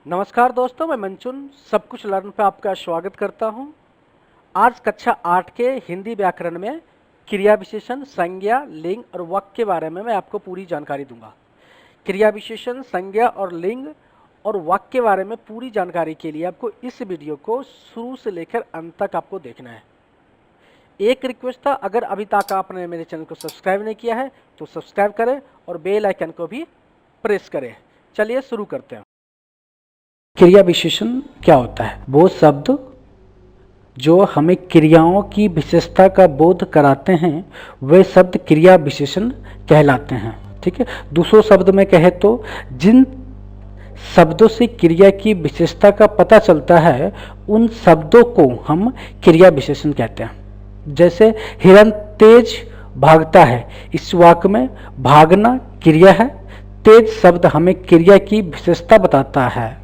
नमस्कार दोस्तों, मैं मंचुन सब कुछ लर्न पे आपका स्वागत करता हूं। आज कक्षा 8 के हिंदी व्याकरण में क्रिया विशेषण, संज्ञा, लिंग और वाक्य के बारे में मैं आपको पूरी जानकारी दूंगा। क्रिया विशेषण, संज्ञा और लिंग और वाक्य के बारे में पूरी जानकारी के लिए आपको इस वीडियो को शुरू से लेकर अंत तक आपको देखना है। एक रिक्वेस्ट था, अगर अभी तक आपने मेरे चैनल को सब्सक्राइब नहीं किया है तो सब्सक्राइब करें और बेल आइकन को भी प्रेस करें। चलिए शुरू करते हैं। क्रिया विशेषण क्या होता है? वो शब्द जो हमें क्रियाओं की विशेषता का बोध कराते हैं वे शब्द क्रिया विशेषण कहलाते हैं। ठीक है, दूसरों शब्द में कहे तो जिन शब्दों से क्रिया की विशेषता का पता चलता है उन शब्दों को हम क्रिया विशेषण कहते हैं। जैसे हिरण तेज भागता है, इस वाक्य में भागना क्रिया है। तेज शब्द हमें क्रिया की विशेषता बताता है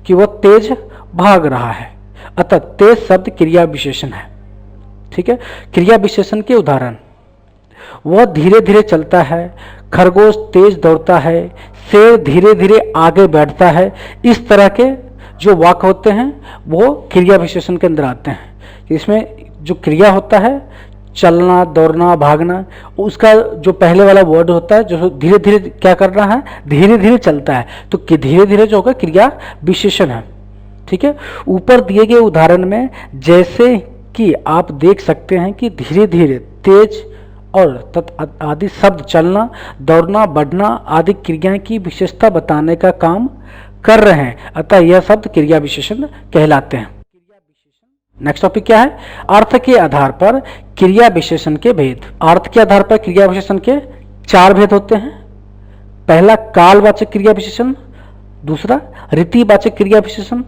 कि वह तेज भाग रहा है, अतः तेज शब्द क्रिया विशेषण है। ठीक है, क्रिया विशेषण के उदाहरण: वह धीरे धीरे चलता है, खरगोश तेज दौड़ता है, शेर धीरे धीरे आगे बैठता है। इस तरह के जो वाक्य होते हैं वो क्रिया विशेषण के अंदर आते हैं। इसमें जो क्रिया होता है, चलना, दौड़ना, भागना, उसका जो पहले वाला वर्ड होता है जो धीरे धीरे क्या कर रहा है, धीरे धीरे चलता है, तो धीरे धीरे जो होगा क्रिया विशेषण है। ठीक है, ऊपर दिए गए उदाहरण में जैसे कि आप देख सकते हैं कि धीरे धीरे, तेज और आदि शब्द चलना, दौड़ना, बढ़ना आदि क्रियाएं की विशेषता बताने का काम कर रहे हैं, अतः यह शब्द क्रिया विशेषण कहलाते हैं। नेक्स्ट टॉपिक क्या है? अर्थ के आधार पर क्रिया विशेषण के भेद। अर्थ के आधार पर क्रिया विशेषण के 4 भेद होते हैं। पहला कालवाचक क्रिया विशेषण, दूसरा रीतिवाचक क्रिया विशेषण,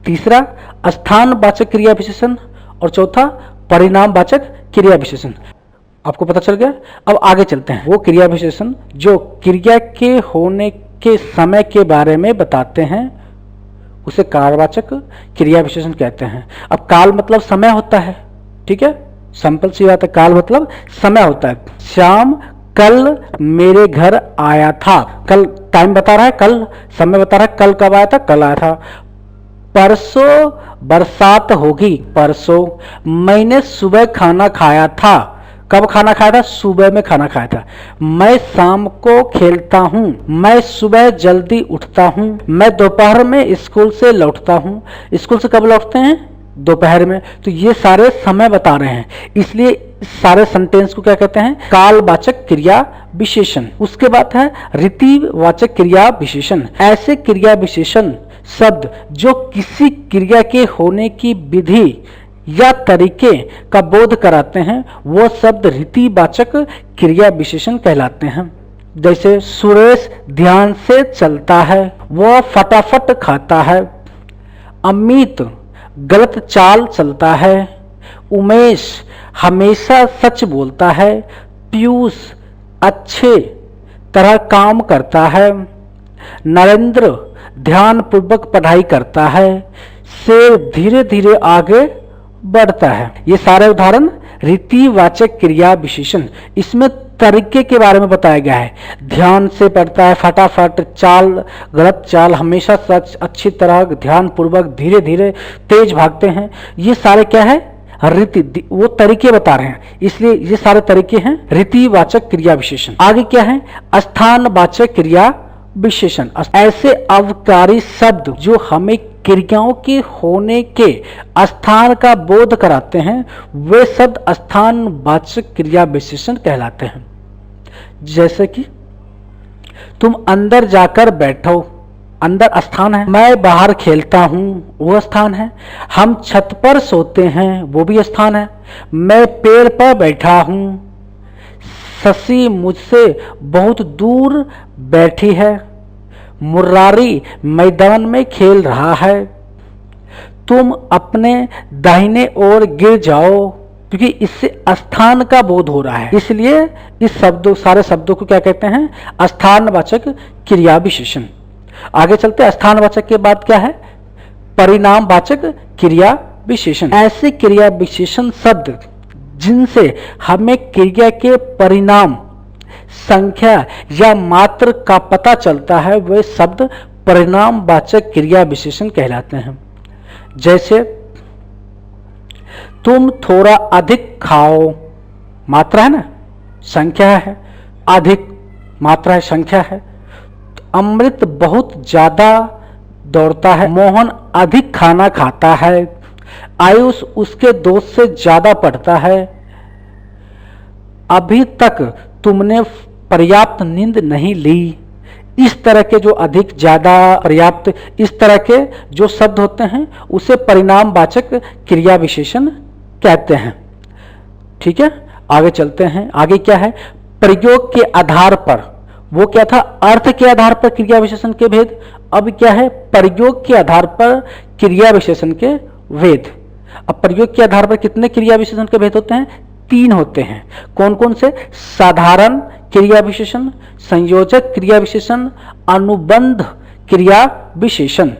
तीसरा स्थानवाचक क्रिया विशेषण और चौथा परिणामवाचक क्रिया विशेषण। आपको पता चल गया? अब आगे चलते हैं। वो क्रिया विशेषण जो क्रिया के होने के समय के बारे में बताते हैं उसे कालवाचक क्रिया विशेषण कहते हैं। अब काल मतलब समय होता है। ठीक है, सिंपल सी बात है, काल मतलब समय होता है। श्याम कल मेरे घर आया था, कल टाइम बता रहा है, कल समय बता रहा है, कल कब आया था, कल आया था। परसों बरसात होगी, परसों। मैंने सुबह खाना खाया था, कब खाना खाया था, सुबह में खाना खाया था। मैं शाम को खेलता हूँ, मैं सुबह जल्दी उठता हूँ। मैं दोपहर में स्कूल से लौटता हूँ, स्कूल से कब लौटते हैं, दोपहर में। तो ये सारे समय बता रहे हैं, इसलिए सारे सेंटेंस को क्या कहते हैं, कालवाचक क्रिया विशेषण। उसके बाद है रीतिवाचक क्रिया विशेषण। ऐसे क्रिया विशेषण शब्द जो किसी क्रिया के होने की विधि या तरीके का बोध कराते हैं वो शब्द रीतिवाचक क्रिया विशेषण कहलाते हैं। जैसे सुरेश ध्यान से चलता है, वह फटाफट खाता है। अमित गलत चाल चलता है। उमेश हमेशा सच बोलता है। पीयूष अच्छे तरह काम करता है। नरेंद्र ध्यानपूर्वक पढ़ाई करता है। शेर धीरे धीरे आगे बढ़ता है। ये सारे उदाहरण रीतिवाचक क्रिया विशेषण। इसमें तरीके के बारे में बताया गया है। ध्यान से पढ़ता है, फटाफट, चाल गलत चाल, हमेशा सच, अच्छी तरह, ध्यानपूर्वक, धीरे धीरे, तेज भागते हैं। ये सारे क्या है, रीति, वो तरीके बता रहे हैं, इसलिए ये सारे तरीके हैं रीतिवाचक क्रिया विशेषण। आगे क्या है? स्थानवाचक क्रिया विशेषण। ऐसे अवकारी शब्द जो हमें क्रियाओं के होने के स्थान का बोध कराते हैं वे शब्द स्थानवाचक क्रिया विशेषण कहलाते हैं। जैसे कि तुम अंदर जाकर बैठो, अंदर स्थान है। मैं बाहर खेलता हूँ, वो स्थान है। हम छत पर सोते हैं, वो भी स्थान है। मैं पेड़ पर बैठा हूँ। शशि मुझसे बहुत दूर बैठी है। मुरारी मैदान में खेल रहा है। तुम अपने दाहिने ओर गिर जाओ, क्योंकि इससे स्थान का बोध हो रहा है, इसलिए इस शब्दों, सारे शब्दों को क्या कहते हैं, स्थानवाचक क्रिया विशेषण। आगे चलते हैं। स्थानवाचक के बाद क्या है? परिणामवाचक क्रिया विशेषण। ऐसे क्रिया विशेषण शब्द जिनसे हमें क्रिया के परिणाम, संख्या या मात्र का पता चलता है वे शब्द परिणामवाचक क्रिया विशेषण कहलाते हैं। जैसे तुम थोड़ा अधिक खाओ, मात्रा है ना, संख्या है, अधिक मात्रा है, संख्या है। अमृत बहुत ज्यादा दौड़ता है, मोहन अधिक खाना खाता है, आयुष उसके दोस्त से ज्यादा पढ़ता है, अभी तक तुमने पर्याप्त नींद नहीं ली। इस तरह के जो अधिक, ज्यादा, पर्याप्त, इस तरह के जो शब्द होते हैं उसे परिणामवाचक क्रिया विशेषण कहते हैं। ठीक है, आगे चलते हैं। आगे क्या है? प्रयोग के आधार पर, वो क्या था? अर्थ के आधार पर क्रिया विशेषण के भेद। अब क्या है? प्रयोग के आधार पर क्रिया विशेषण के भेद। अब प्रयोग के आधार पर कितने क्रिया विशेषण के भेद होते हैं? 3 होते हैं। कौन कौन से? साधारण क्रिया विशेषण, संयोजक क्रिया विशेषण, अनुबंध क्रिया विशेषण।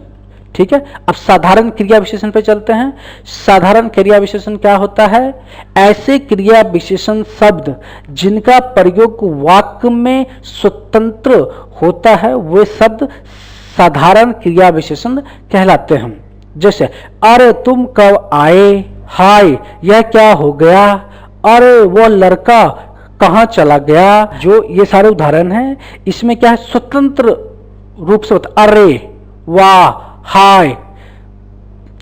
ठीक है, अब साधारण क्रिया विशेषण पे चलते हैं। साधारण क्रिया विशेषण क्या होता है? ऐसे क्रिया विशेषण शब्द जिनका प्रयोग वाक्य में स्वतंत्र होता है वे शब्द साधारण क्रिया विशेषण कहलाते हैं। जैसे अरे तुम कब आए, हाय यह क्या हो गया, अरे वो लड़का कहाँ चला गया। जो ये सारे उदाहरण हैं, इसमें क्या है? स्वतंत्र रूप से होता, अरे, वाह, हाय।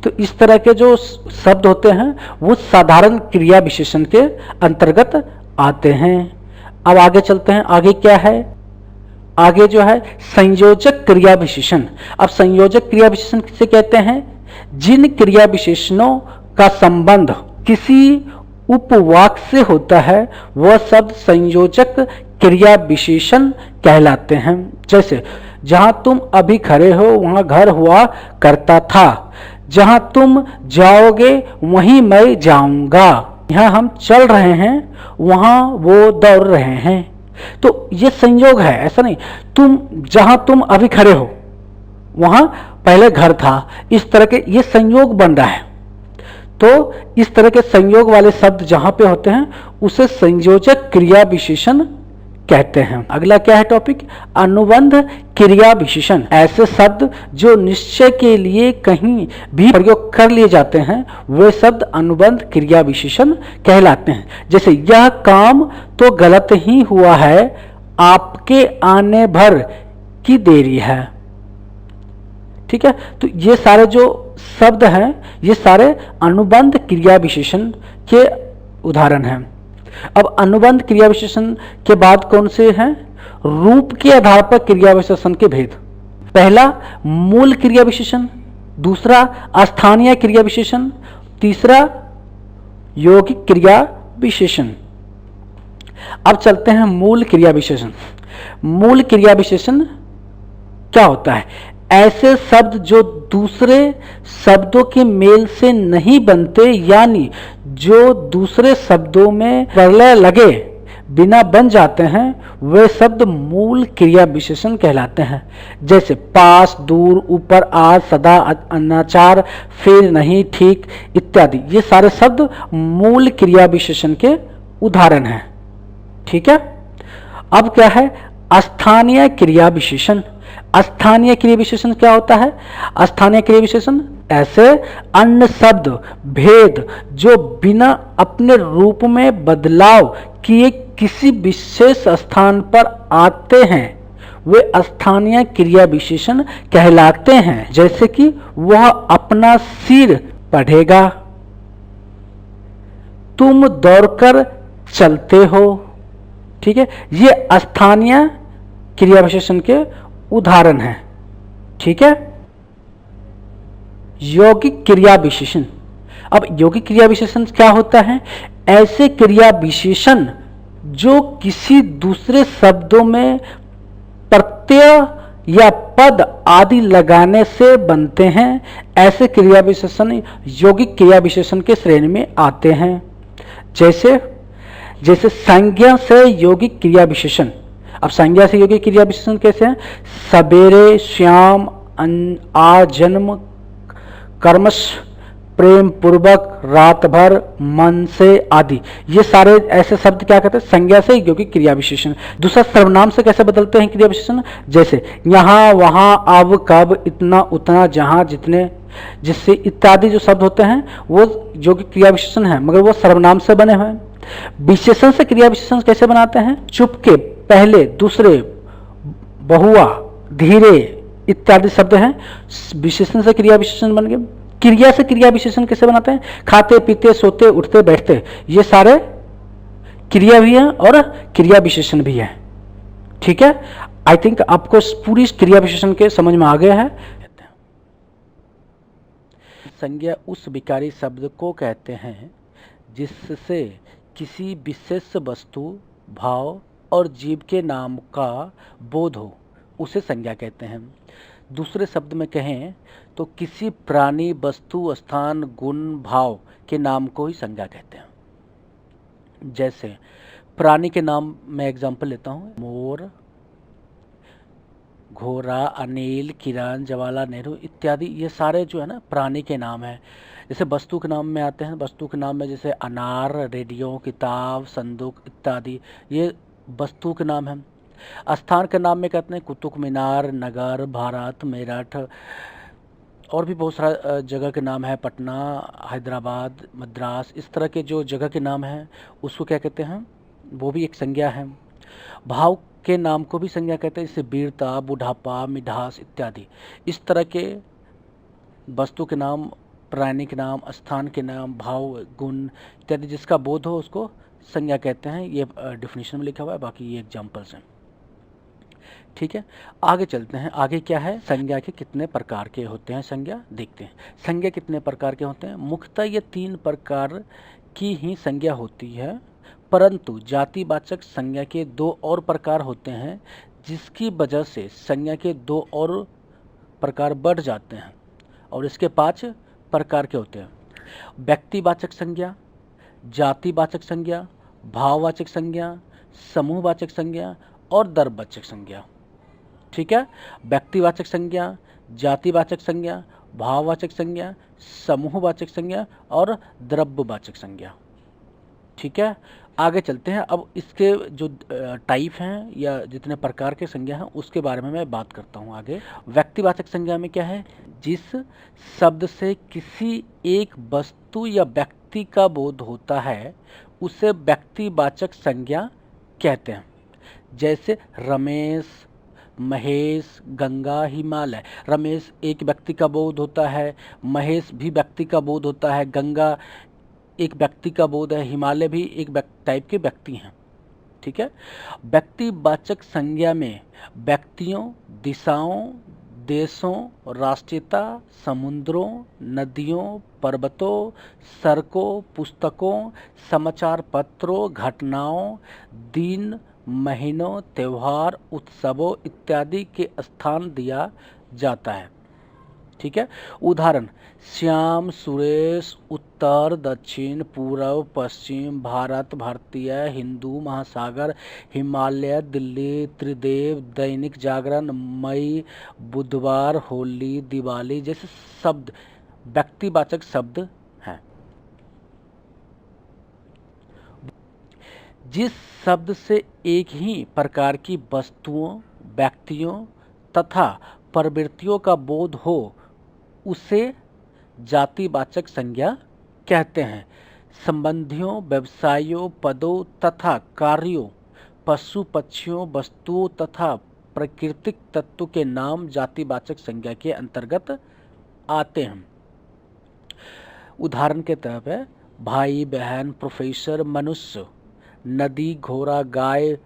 तो इस तरह के जो शब्द होते हैं वो साधारण क्रिया विशेषण के अंतर्गत आते हैं। अब आगे चलते हैं। आगे क्या है? आगे जो है संयोजक क्रिया विशेषण। अब संयोजक क्रिया विशेषण किसे कहते हैं? जिन क्रिया विशेषणों का संबंध किसी उपवाक्य से होता है वह शब्द संयोजक क्रिया विशेषण कहलाते हैं। जैसे जहां तुम अभी खड़े हो वहां घर हुआ करता था, जहां तुम जाओगे वहीं मैं जाऊंगा, यहाँ हम चल रहे हैं वहां वो दौड़ रहे हैं। तो ये संयोग है, ऐसा नहीं। जहां तुम अभी खड़े हो वहां पहले घर था, इस तरह के ये संयोग बन रहा है। तो इस तरह के संयोग वाले शब्द जहां पे होते हैं उसे संयोजक क्रिया विशेषण कहते हैं। अगला क्या है टॉपिक? अनुबंध क्रिया विशेषण। ऐसे शब्द जो निश्चय के लिए कहीं भी प्रयोग कर लिए जाते हैं वे शब्द अनुबंध क्रिया विशेषण कहलाते हैं। जैसे यह काम तो गलत ही हुआ है, आपके आने भर की देरी है। ठीक है, तो ये सारे जो शब्द हैं ये सारे अनुबंध क्रिया विशेषण के उदाहरण हैं। अब अनुबंध क्रिया विशेषण के बाद कौन से हैं? रूप के आधार पर क्रिया विशेषण के भेद। पहला मूल क्रिया विशेषण, दूसरा स्थानीय क्रिया विशेषण, तीसरा यौगिक क्रिया विशेषण। अब चलते हैं मूल क्रिया विशेषण। मूल क्रिया विशेषण क्या होता है? ऐसे शब्द जो दूसरे शब्दों के मेल से नहीं बनते, यानी जो दूसरे शब्दों में प्रलय लगे बिना बन जाते हैं, वे शब्द मूल क्रिया विशेषण कहलाते हैं। जैसे पास, दूर, ऊपर, आज, सदा, अनाचार, फिर, नहीं, ठीक इत्यादि। ये सारे शब्द मूल क्रिया विशेषण के उदाहरण हैं। ठीक है, अब क्या है? स्थानीय क्रिया विशेषण। स्थानीय क्रिया विशेषण क्या होता है? स्थानीय क्रिया विशेषण ऐसे अन्य शब्द भेद जो बिना अपने रूप में बदलाव किए किसी विशेष स्थान पर आते हैं वे स्थानीय क्रिया विशेषण कहलाते हैं। जैसे कि वह अपना सिर पढ़ेगा, तुम दौड़कर चलते हो। ठीक है, ये स्थानीय क्रिया विशेषण के उदाहरण है। ठीक है, यौगिक क्रिया विशेषण। अब यौगिक क्रिया विशेषण क्या होता है? ऐसे क्रिया विशेषण जो किसी दूसरे शब्दों में प्रत्यय या पद आदि लगाने से बनते हैं, ऐसे क्रिया विशेषण यौगिक क्रिया विशेषण के श्रेणी में आते हैं। जैसे संज्ञा से यौगिक क्रिया विशेषण। अब संज्ञा से यौगिक क्रिया विशेषण कैसे हैं? सवेरे, श्याम, आ, जन्म, कर्मश, प्रेम पूर्वक, रात भर, मन से आदि। ये सारे ऐसे शब्द क्या कहते हैं? संज्ञा से, क्योंकि क्रिया विशेषण। दूसरा, सर्वनाम से कैसे बदलते हैं क्रिया विशेषण? जैसे यहाँ, वहां, अब, कब, इतना, उतना, जहां, जितने, जिससे इत्यादि जो शब्द होते हैं वो जो कि क्रिया विशेषण है मगर वो सर्वनाम से बने हुए हैं। विशेषण से क्रिया विशेषण कैसे बनाते हैं? चुपके, पहले, दूसरे, बहुआ, धीरे इत्यादि शब्द हैं, विशेषण से क्रिया विशेषण बन गए। क्रिया से क्रिया विशेषण कैसे बनाते हैं? खाते, पीते, सोते, उठते, बैठते, ये सारे क्रिया भी हैं और क्रिया विशेषण भी हैं। ठीक है, आई थिंक आपको पूरी क्रिया विशेषण के समझ में आ गया है। संज्ञा उस विकारी शब्द को कहते हैं जिससे किसी विशेष वस्तु, भाव और जीव के नाम का बोध हो, उसे संज्ञा कहते हैं। दूसरे शब्द में कहें तो किसी प्राणी, वस्तु, स्थान, गुण, भाव के नाम को ही संज्ञा कहते हैं। जैसे प्राणी के नाम में एग्जाम्पल लेता हूँ, मोर, घोड़ा, अनिल, किरण, जवाहरलाल नेहरू इत्यादि, ये सारे जो है ना प्राणी के नाम हैं। जैसे वस्तु के नाम में आते हैं, वस्तु के नाम में जैसे अनार, रेडियो, किताब, संदूक इत्यादि, ये वस्तु के नाम हैं। स्थान के नाम में कहते हैं कुतुब मीनार, नगर, भारत, मेरठ, और भी बहुत सारा जगह के नाम है, पटना, हैदराबाद, मद्रास, इस तरह के जो जगह के नाम हैं उसको क्या कहते हैं? वो भी एक संज्ञा है। भाव के नाम को भी संज्ञा कहते हैं, जैसे वीरता, बुढ़ापा, मिठास इत्यादि। इस तरह के वस्तु के नाम, प्राणी के नाम, स्थान के नाम, भाव, गुण इत्यादि जिसका बोध हो उसको संज्ञा कहते हैं। ये डिफिनीशन में लिखा हुआ है, बाकी ये एग्जाम्पल्स हैं। ठीक है, आगे चलते हैं। आगे क्या है? संज्ञा के कितने प्रकार के होते हैं संज्ञा देखते हैं। संज्ञा कितने प्रकार के होते हैं? मुख्यतः ये 3 प्रकार की ही संज्ञा होती है, परंतु जातिवाचक संज्ञा के 2 और प्रकार होते हैं जिसकी वजह से संज्ञा के 2 और प्रकार बढ़ जाते हैं और इसके 5 प्रकार के होते हैं। व्यक्तिवाचक संज्ञा, जातिवाचक संज्ञा, भाववाचक संज्ञा, समूहवाचक संज्ञा और द्रव्यवाचक संज्ञा। ठीक है, व्यक्तिवाचक संज्ञा, जातिवाचक संज्ञा, भाववाचक संज्ञा, समूहवाचक संज्ञा और द्रव्यवाचक संज्ञा। ठीक है, आगे चलते हैं। अब इसके जो टाइप हैं या जितने प्रकार के संज्ञा हैं उसके बारे में मैं बात करता हूँ आगे। व्यक्तिवाचक संज्ञा में क्या है? जिस शब्द से किसी एक वस्तु या व्यक्ति का बोध होता है उसे व्यक्तिवाचक संज्ञा कहते हैं। जैसे रमेश, महेश, गंगा, हिमालय। रमेश एक व्यक्ति का बोध होता है, महेश भी व्यक्ति का बोध होता है, गंगा एक व्यक्ति का बोध है, हिमालय भी एक टाइप के व्यक्ति हैं। ठीक है, व्यक्तिवाचक संज्ञा में व्यक्तियों, दिशाओं, देशों, राष्ट्रीयता, समुद्रों, नदियों, पर्वतों, सड़कों, पुस्तकों, समाचार पत्रों, घटनाओं, दिन, महीनों, त्योहार, उत्सवों इत्यादि के स्थान दिया जाता है। ठीक है, उदाहरण श्याम, सुरेश, उत्तर, दक्षिण, पूर्व, पश्चिम, भारत, भारतीय, हिंदू महासागर, हिमालय, दिल्ली, त्रिदेव, दैनिक जागरण, मई, बुधवार, होली, दिवाली जैसे शब्द व्यक्तिवाचक शब्द हैं। जिस शब्द से एक ही प्रकार की वस्तुओं, व्यक्तियों तथा प्रवृत्तियों का बोध हो उसे जातिवाचक संज्ञा कहते हैं। संबंधियों, व्यवसायों, पदों तथा कार्यों, पशु पक्षियों, वस्तुओं तथा प्राकृतिक तत्व के नाम जातिवाचक संज्ञा के अंतर्गत आते हैं। उदाहरण के तौर पर भाई, बहन, प्रोफेसर, मनुष्य, नदी, घोड़ा, गाय,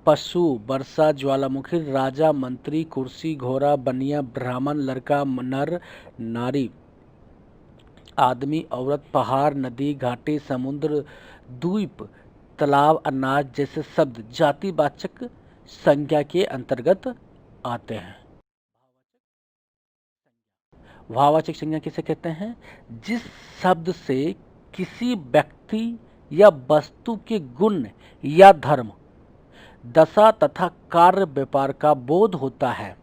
पशु, वर्षा, ज्वालामुखी, राजा, मंत्री, कुर्सी, घोड़ा, बनिया, ब्राह्मण, लड़का, नर, नारी, आदमी, औरत, पहाड़, नदी, घाटी, समुद्र, द्वीप, तालाब, अनाज जैसे शब्द जातिवाचक संज्ञा के अंतर्गत आते हैं। भाववाचक संज्ञा किसे कहते हैं? जिस शब्द से किसी व्यक्ति या वस्तु के गुण या धर्म, दशा तथा कार्य व्यापार का बोध होता है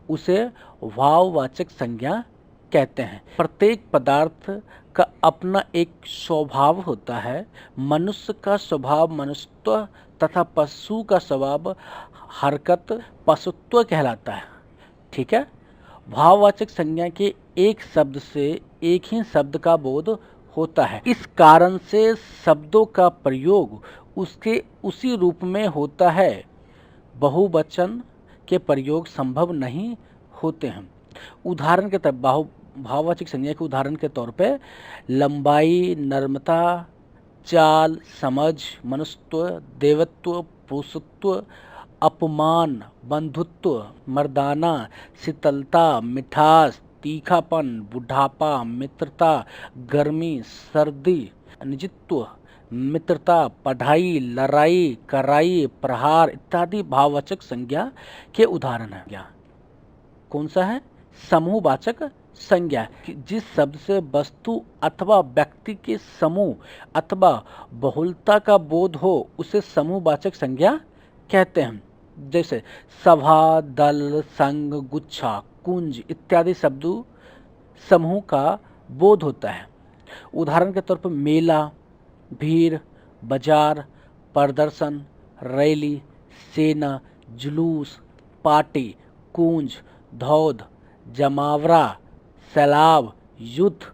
उसे भाववाचक संज्ञा कहते हैं। प्रत्येक पदार्थ का अपना एक स्वभाव होता है। मनुष्य का स्वभाव मनुष्यत्व तथा पशु का स्वभाव हरकत पशुत्व कहलाता है। ठीक है। भाववाचक संज्ञा के एक शब्द से एक ही शब्द का बोध होता है। इस कारण से शब्दों का प्रयोग उसके उसी रूप में होता है। बहुवचन के प्रयोग संभव नहीं होते हैं। उदाहरण के तौर भाववाचक संज्ञा के उदाहरण के तौर पे लंबाई, नम्रता, चाल, समझ, मनुष्यत्व, देवत्व, पुरुषत्व, अपमान, बंधुत्व, मर्दाना, शीतलता, मिठास, तीखापन, बुढ़ापा, मित्रता, गर्मी, सर्दी, निजित्व, मित्रता, पढ़ाई, लड़ाई, कराई, प्रहार इत्यादि भाववाचक संज्ञा के उदाहरण हैं। कौन सा है? समूहवाचक संज्ञा। जिस शब्द से वस्तु अथवा व्यक्ति के समूह अथवा बहुलता का बोध हो उसे समूहवाचक संज्ञा कहते हैं। जैसे सभा, दल, संघ, गुच्छा, कुंज इत्यादि शब्दों समूह का बोध होता है। उदाहरण के तौर पर मेला, भीड़, बाजार, प्रदर्शन, रैली, सेना, जुलूस, पार्टी, कुंज, धौध, जमावड़ा, सैलाब, युद्ध,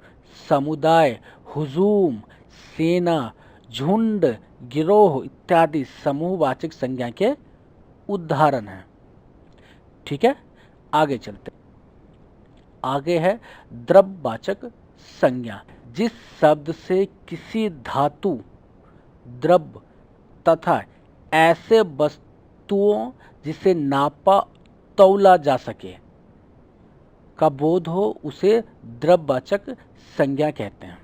समुदाय, हुजूम, सेना, झुंड, गिरोह इत्यादि समूहवाचक संज्ञा के उदाहरण हैं। ठीक है, आगे चलते। आगे है द्रव्यवाचक संज्ञा। जिस शब्द से किसी धातु, द्रव्य तथा ऐसे वस्तुओं जिसे नापा तौला जा सके का बोध हो उसे द्रव्यवाचक संज्ञा कहते हैं।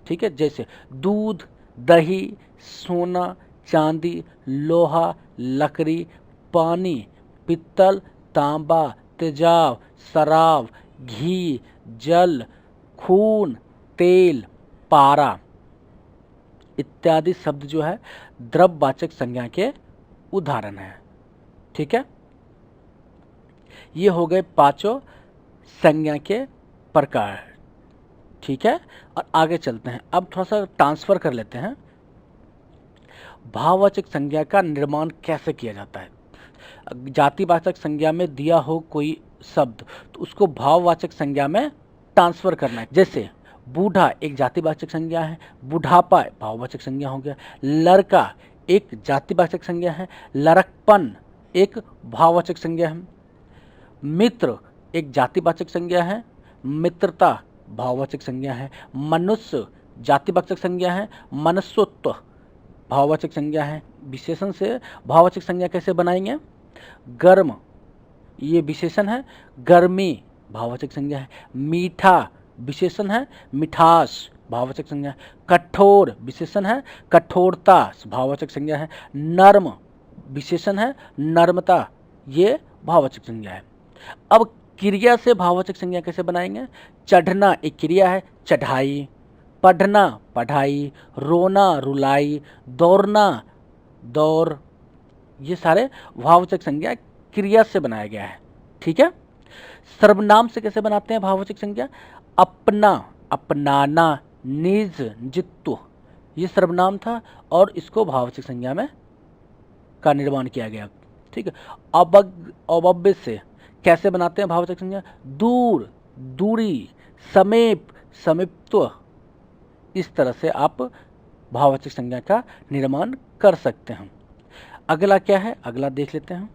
ठीक है, जैसे दूध, दही, सोना, चांदी, लोहा, लकड़ी, पानी, पित्तल, तांबा, तेजाब, शराब, घी, जल, खून, तेल, पारा इत्यादि शब्द जो है द्रव्यवाचक संज्ञा के उदाहरण हैं। ठीक है, ये हो गए पांचों संज्ञा के प्रकार। ठीक है, और आगे चलते हैं। अब थोड़ा सा ट्रांसफर कर लेते हैं। भाववाचक संज्ञा का निर्माण कैसे किया जाता है? जातिवाचक संज्ञा में दिया हो कोई शब्द तो उसको भाववाचक संज्ञा में ट्रांसफर करना है। जैसे बूढ़ा एक जातिवाचक संज्ञा है, बुढ़ापा भाववाचक संज्ञा हो गया, लड़का एक जातिवाचक संज्ञा है, लड़कपन एक भाववाचक संज्ञा है, मित्र एक जातिवाचक संज्ञा है, मित्रता भाववाचक संज्ञा है, मनुष्य जातिवाचक संज्ञा है, मनुष्यत्व भाववाचक संज्ञा है। विशेषण से भाववाचक संज्ञा कैसे बनाएंगे? गर्म ये विशेषण है, गर्मी भाववाचक संज्ञा है, मीठा विशेषण है, मिठास भाववाचक संज्ञा है, कठोर विशेषण है, कठोरता भाववाचक संज्ञा है, नर्म विशेषण है, नर्मता ये भाववाचक संज्ञा है। अब क्रिया से भाववाचक संज्ञा कैसे बनाएंगे? चढ़ना एक क्रिया है, चढ़ाई, पढ़ना पढ़ाई, रोना रुलाई, दौड़ना दौड़, ये सारे भाववाचक संज्ञा क्रिया से बनाया गया है। ठीक है, सर्वनाम से कैसे बनाते हैं भाववाचक संज्ञा? अपना, अपनाना, निज, निजित्व ये सर्वनाम था और इसको भाववाचक संज्ञा में का निर्माण किया गया। ठीक है, अवव्य से कैसे बनाते हैं भाववाचक संज्ञा? दूर, दूरी, समीप, समीपत्व इस तरह से आप भाववाचक संज्ञा का निर्माण कर सकते हैं। अगला क्या है? अगला देख लेते हैं।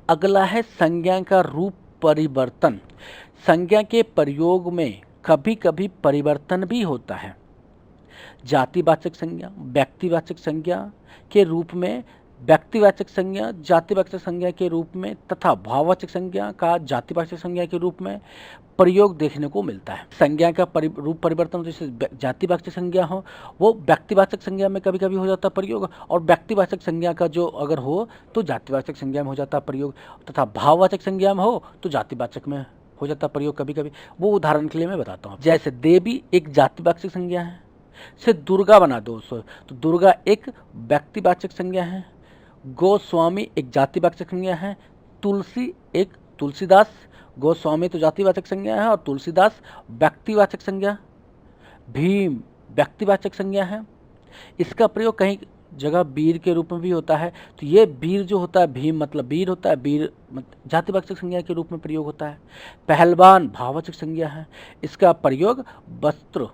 अगला है संज्ञा का रूप परिवर्तन। संज्ञा के प्रयोग में कभी कभी परिवर्तन भी होता है। जातिवाचक संज्ञा व्यक्तिवाचक संज्ञा के रूप में, व्यक्तिवाचक संज्ञा जातिवाचक संज्ञा के रूप में तथा भाववाचक संज्ञा का जातिवाचक संज्ञा के रूप में प्रयोग देखने को मिलता है। संज्ञा का रूप परिवर्तन जैसे जातिवाचक संज्ञा हो वो व्यक्तिवाचक संज्ञा में कभी कभी हो जाता प्रयोग, और व्यक्तिवाचक संज्ञा का जो अगर हो तो जातिवाचक संज्ञा में हो जाता प्रयोग, तथा भाववाचक संज्ञा में हो तो जातिवाचक में हो जाता प्रयोग कभी कभी। वो उदाहरण के लिए मैं बताता हूँ। जैसे देवी एक जातिवाचक संज्ञा है, से दुर्गा बना दो तो दुर्गा एक व्यक्तिवाचक संज्ञा है, गोस्वामी एक जातिवाचक संज्ञा है, तुलसी एक तुलसीदास गोस्वामी तो जातिवाचक संज्ञा है और तुलसीदास व्यक्तिवाचक संज्ञा, भीम व्यक्तिवाचक संज्ञा है। इसका प्रयोग कहीं जगह वीर के रूप में भी होता है, तो ये वीर जो होता है, भीम मतलब वीर होता है, वीर जातिवाचक संज्ञा के रूप में प्रयोग होता है। पहलवान भाववाचक संज्ञा है, इसका प्रयोग वस्त्र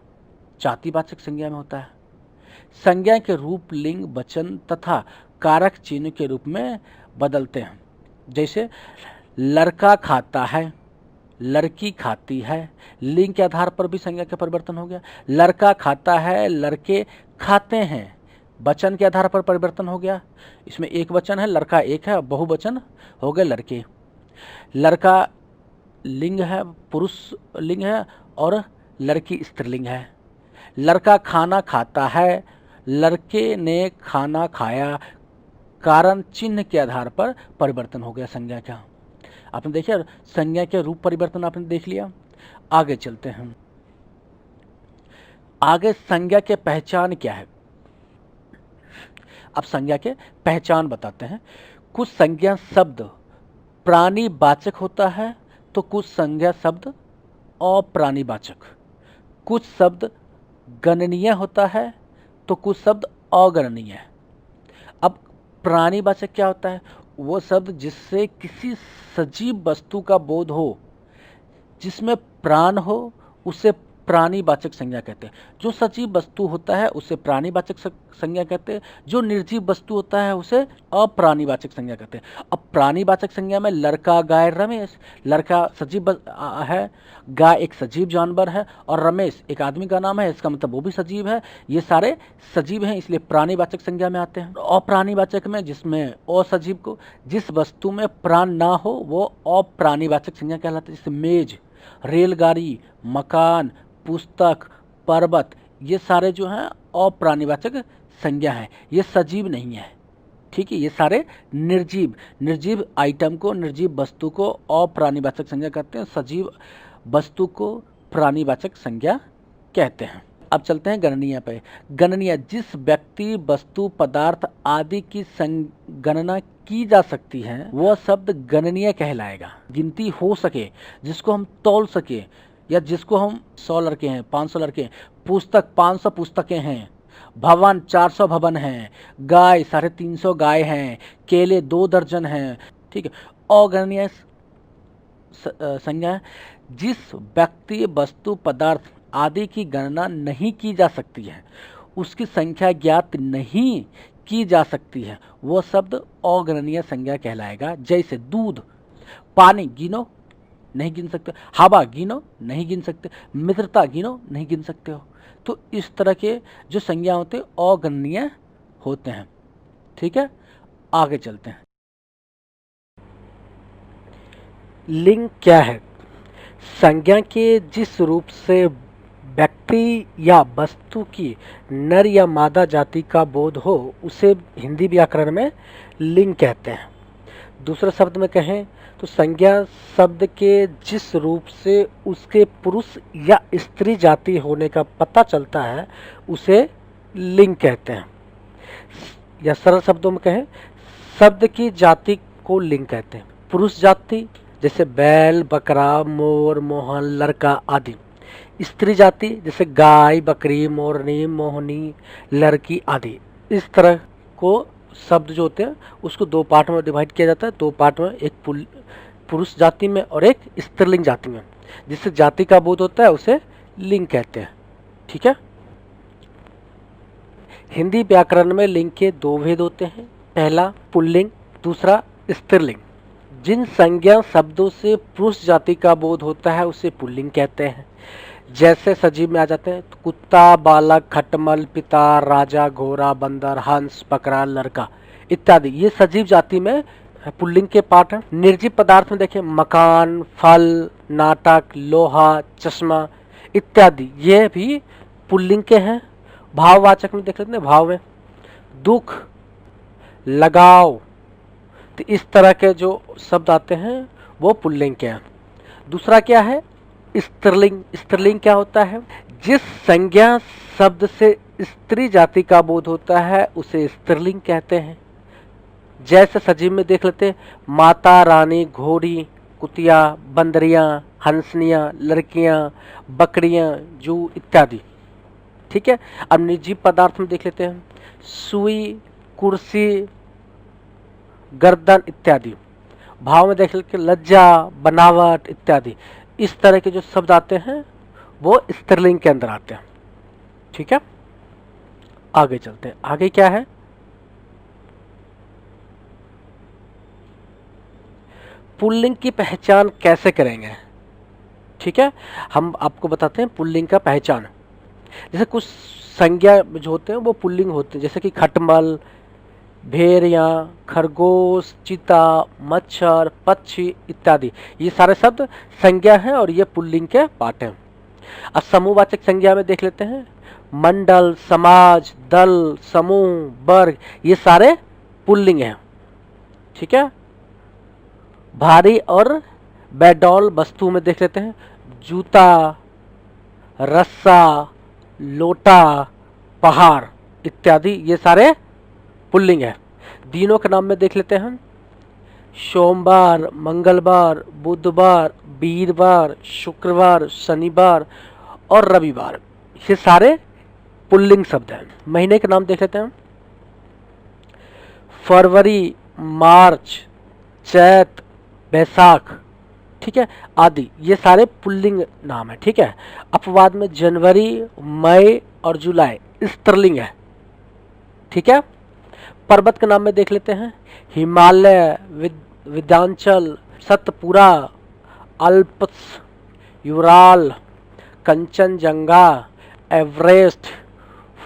जातिवाचक संज्ञा में होता है। संज्ञा के रूप लिंग, वचन तथा कारक चिन्ह के रूप में बदलते हैं। जैसे लड़का खाता है, लड़की खाती है, लिंग के आधार पर भी संज्ञा का परिवर्तन हो गया। लड़का खाता है, लड़के खाते हैं, वचन के आधार पर परिवर्तन हो गया। इसमें एक वचन है, लड़का एक है, बहुवचन हो गए लड़के। लड़का लिंग है, पुरुष लिंग है, और लड़की स्त्रीलिंग है। लड़का खाना खाता है, लड़के ने खाना खाया, कारण चिन्ह के आधार पर परिवर्तन हो गया संज्ञा का। आपने देखिए संज्ञा के रूप परिवर्तन आपने देख लिया। आगे चलते हैं। आगे संज्ञा के पहचान क्या है, अब संज्ञा के पहचान बताते हैं। कुछ संज्ञा शब्द प्राणीवाचक होता है, तो कुछ संज्ञा शब्द अप्राणीवाचक। कुछ शब्द गणनीय होता है, तो कुछ शब्द अगणनीय है। अब प्राणीवाचक क्या होता है, वो शब्द जिससे किसी सजीव वस्तु का बोध हो, जिसमें प्राण हो, उसे प्राणीवाचक संज्ञा कहते हैं। जो सजीव वस्तु होता है उसे प्राणीवाचक संज्ञा कहते हैं, जो निर्जीव वस्तु होता है उसे अप्राणीवाचक संज्ञा कहते हैं। अब प्राणीवाचक संज्ञा में लड़का, गाय, रमेश। लड़का सजीव है, गाय एक सजीव जानवर है, और रमेश एक आदमी का नाम है, इसका मतलब वो भी सजीव है। ये सारे सजीव हैं, इसलिए प्राणीवाचक संज्ञा में आते हैं। अप्राणीवाचक में, जिसमें असजीव को, जिस वस्तु में प्राण ना हो, वो अप्राणीवाचक संज्ञा कहलाती है। जैसे मेज, रेलगाड़ी, मकान, पुस्तक, पर्वत, ये सारे जो हैं अप्राणीवाचक संज्ञा हैं, ये सजीव नहीं है। ठीक है, ये सारे निर्जीव आइटम को, निर्जीव वस्तु को अप्राणीवाचक संज्ञा कहते हैं, सजीव वस्तु को प्राणीवाचक संज्ञा कहते हैं। अब चलते हैं गणनीय पे। गणनीय जिस व्यक्ति, वस्तु, पदार्थ आदि की गणना की जा सकती है, वह शब्द गणनीय कहलाएगा। गिनती हो सके, जिसको हम तौल सके, या जिसको हम 100 लड़के हैं, 500 लड़के हैं, पुस्तक 500 पुस्तकें हैं, भवन 400 भवन हैं, गाय 350 गाय हैं, केले 2 दर्जन हैं। ठीक है। अगणनीय संज्ञा जिस व्यक्ति, वस्तु, पदार्थ आदि की गणना नहीं की जा सकती है, उसकी संख्या ज्ञात नहीं की जा सकती है, वो शब्द अगणनीय संज्ञा कहलाएगा। जैसे दूध, पानी गिनो, नहीं गिन सकते, हवा गिनो, नहीं गिन सकते, मित्रता गिनो, नहीं गिन सकते हो। तो इस तरह के जो संज्ञा होते हैं अगणनीय होते हैं। ठीक है, आगे चलते हैं। लिंग क्या है? संज्ञा के जिस रूप से व्यक्ति या वस्तु की नर या मादा जाति का बोध हो, उसे हिंदी व्याकरण में लिंग कहते हैं। दूसरे शब्द में कहें तो संज्ञा शब्द के जिस रूप से उसके पुरुष या स्त्री जाति होने का पता चलता है, उसे लिंग कहते हैं। या सरल शब्दों में कहें, शब्द की जाति को लिंग कहते हैं। पुरुष जाति जैसे बैल, बकरा, मोर, मोहन, लड़का आदि। स्त्री जाति जैसे गाय, बकरी, मोरनी, मोहनी, लड़की आदि। इस तरह को शब्द जो होते हैं उसको 2 पार्ट में डिवाइड किया जाता है। 2 पार्ट में, एक पुरुष जाति में और एक स्त्रीलिंग जाति में। जिससे जाति का बोध होता है उसे लिंग कहते हैं। ठीक है। हिंदी व्याकरण में लिंग के 2 भेद होते हैं। पहला पुल्लिंग, दूसरा स्त्रीलिंग। जिन संज्ञा शब्दों से पुरुष जाति का बोध होता है उसे पुल्लिंग कहते हैं। जैसे सजीव में आ जाते हैं तो कुत्ता, बालक, खटमल, पिता, राजा, घोड़ा, बंदर, हंस, बकरा, लड़का इत्यादि। ये सजीव जाति में पुल्लिंग के पार्ट हैं। निर्जीव पदार्थ में देखें, मकान, फल, नाटक, लोहा, चश्मा इत्यादि, ये भी पुल्लिंग के हैं। भाववाचक में देख लेते हैं, भाव में दुख, लगाव, तो इस तरह के जो शब्द आते हैं वो पुल्लिंग के हैं। दूसरा क्या है? स्त्रीलिंग। स्त्रीलिंग क्या होता है? जिस संज्ञा शब्द से स्त्री जाति का बोध होता है उसे स्त्रीलिंग कहते हैं। जैसे सजीव में देख लेते हैं, माता, रानी, घोड़ी, कुतिया, बंदरियां, हंसनियां, लड़कियां, बकरियां, जू इत्यादि। ठीक है। अब निर्जीव पदार्थ में देख लेते हैं, सुई, कुर्सी, गर्दन इत्यादि। भाव में देख लेते हैं, लज्जा, बनावट इत्यादि। इस तरह के जो शब्द आते हैं वो स्त्रीलिंग के अंदर आते हैं। ठीक है, आगे चलते हैं। आगे क्या है, पुल्लिंग की पहचान कैसे करेंगे। ठीक है, हम आपको बताते हैं पुल्लिंग का पहचान। जैसे कुछ संज्ञा जो होते हैं वो पुल्लिंग होते हैं, जैसे कि खटमल, भेड़िया, खरगोश, चीता, मच्छर, पक्षी इत्यादि। ये सारे शब्द संज्ञा हैं और ये पुल्लिंग के पार्ट हैं। अब समूहवाचक संज्ञा में देख लेते हैं, मंडल, समाज, दल, समूह, वर्ग, ये सारे पुल्लिंग हैं। ठीक है। भारी और बेडौल वस्तु में देख लेते हैं, जूता, रस्सा, लोटा, पहाड़ इत्यादि, ये सारे पुल्लिंग है। दिनों के नाम में देख लेते हैं, सोमवार, मंगलवार, बुधवार, वीरवार, शुक्रवार, शनिवार और रविवार, ये सारे पुल्लिंग शब्द हैं। महीने के नाम देख लेते हैं, फरवरी, मार्च, चैत, बैसाख, ठीक है, आदि, ये सारे पुल्लिंग नाम है। ठीक है। अपवाद में जनवरी, मई और जुलाई स्त्रीलिंग है। ठीक है। पर्वत के नाम में देख लेते हैं, Himalaya, Vindhyachal, Satpura, Alps, Ural, Kanchenjunga, Everest,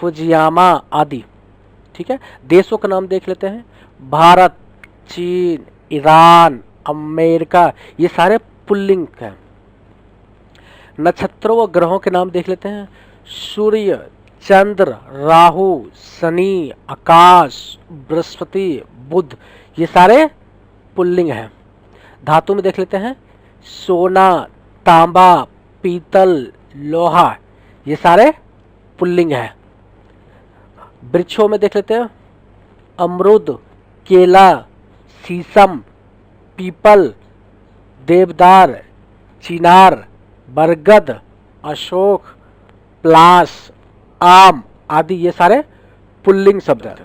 Fujiyama आदि। ठीक है। देशों का नाम देख लेते हैं, भारत, चीन, ईरान, अमेरिका, ये सारे पुल्लिंग हैं। नक्षत्रों व ग्रहों के नाम देख लेते हैं, सूर्य, चंद्र, राहु, शनि, आकाश, बृहस्पति, बुध, ये सारे पुल्लिंग हैं। धातु में देख लेते हैं, सोना, तांबा, पीतल, लोहा, ये सारे पुल्लिंग हैं। वृक्षों में देख लेते हैं, अमरूद, केला, शीशम, पीपल, देवदार, चिनार, बरगद, अशोक, पलाश, आम आदि, ये सारे पुल्लिंग शब्द हैं।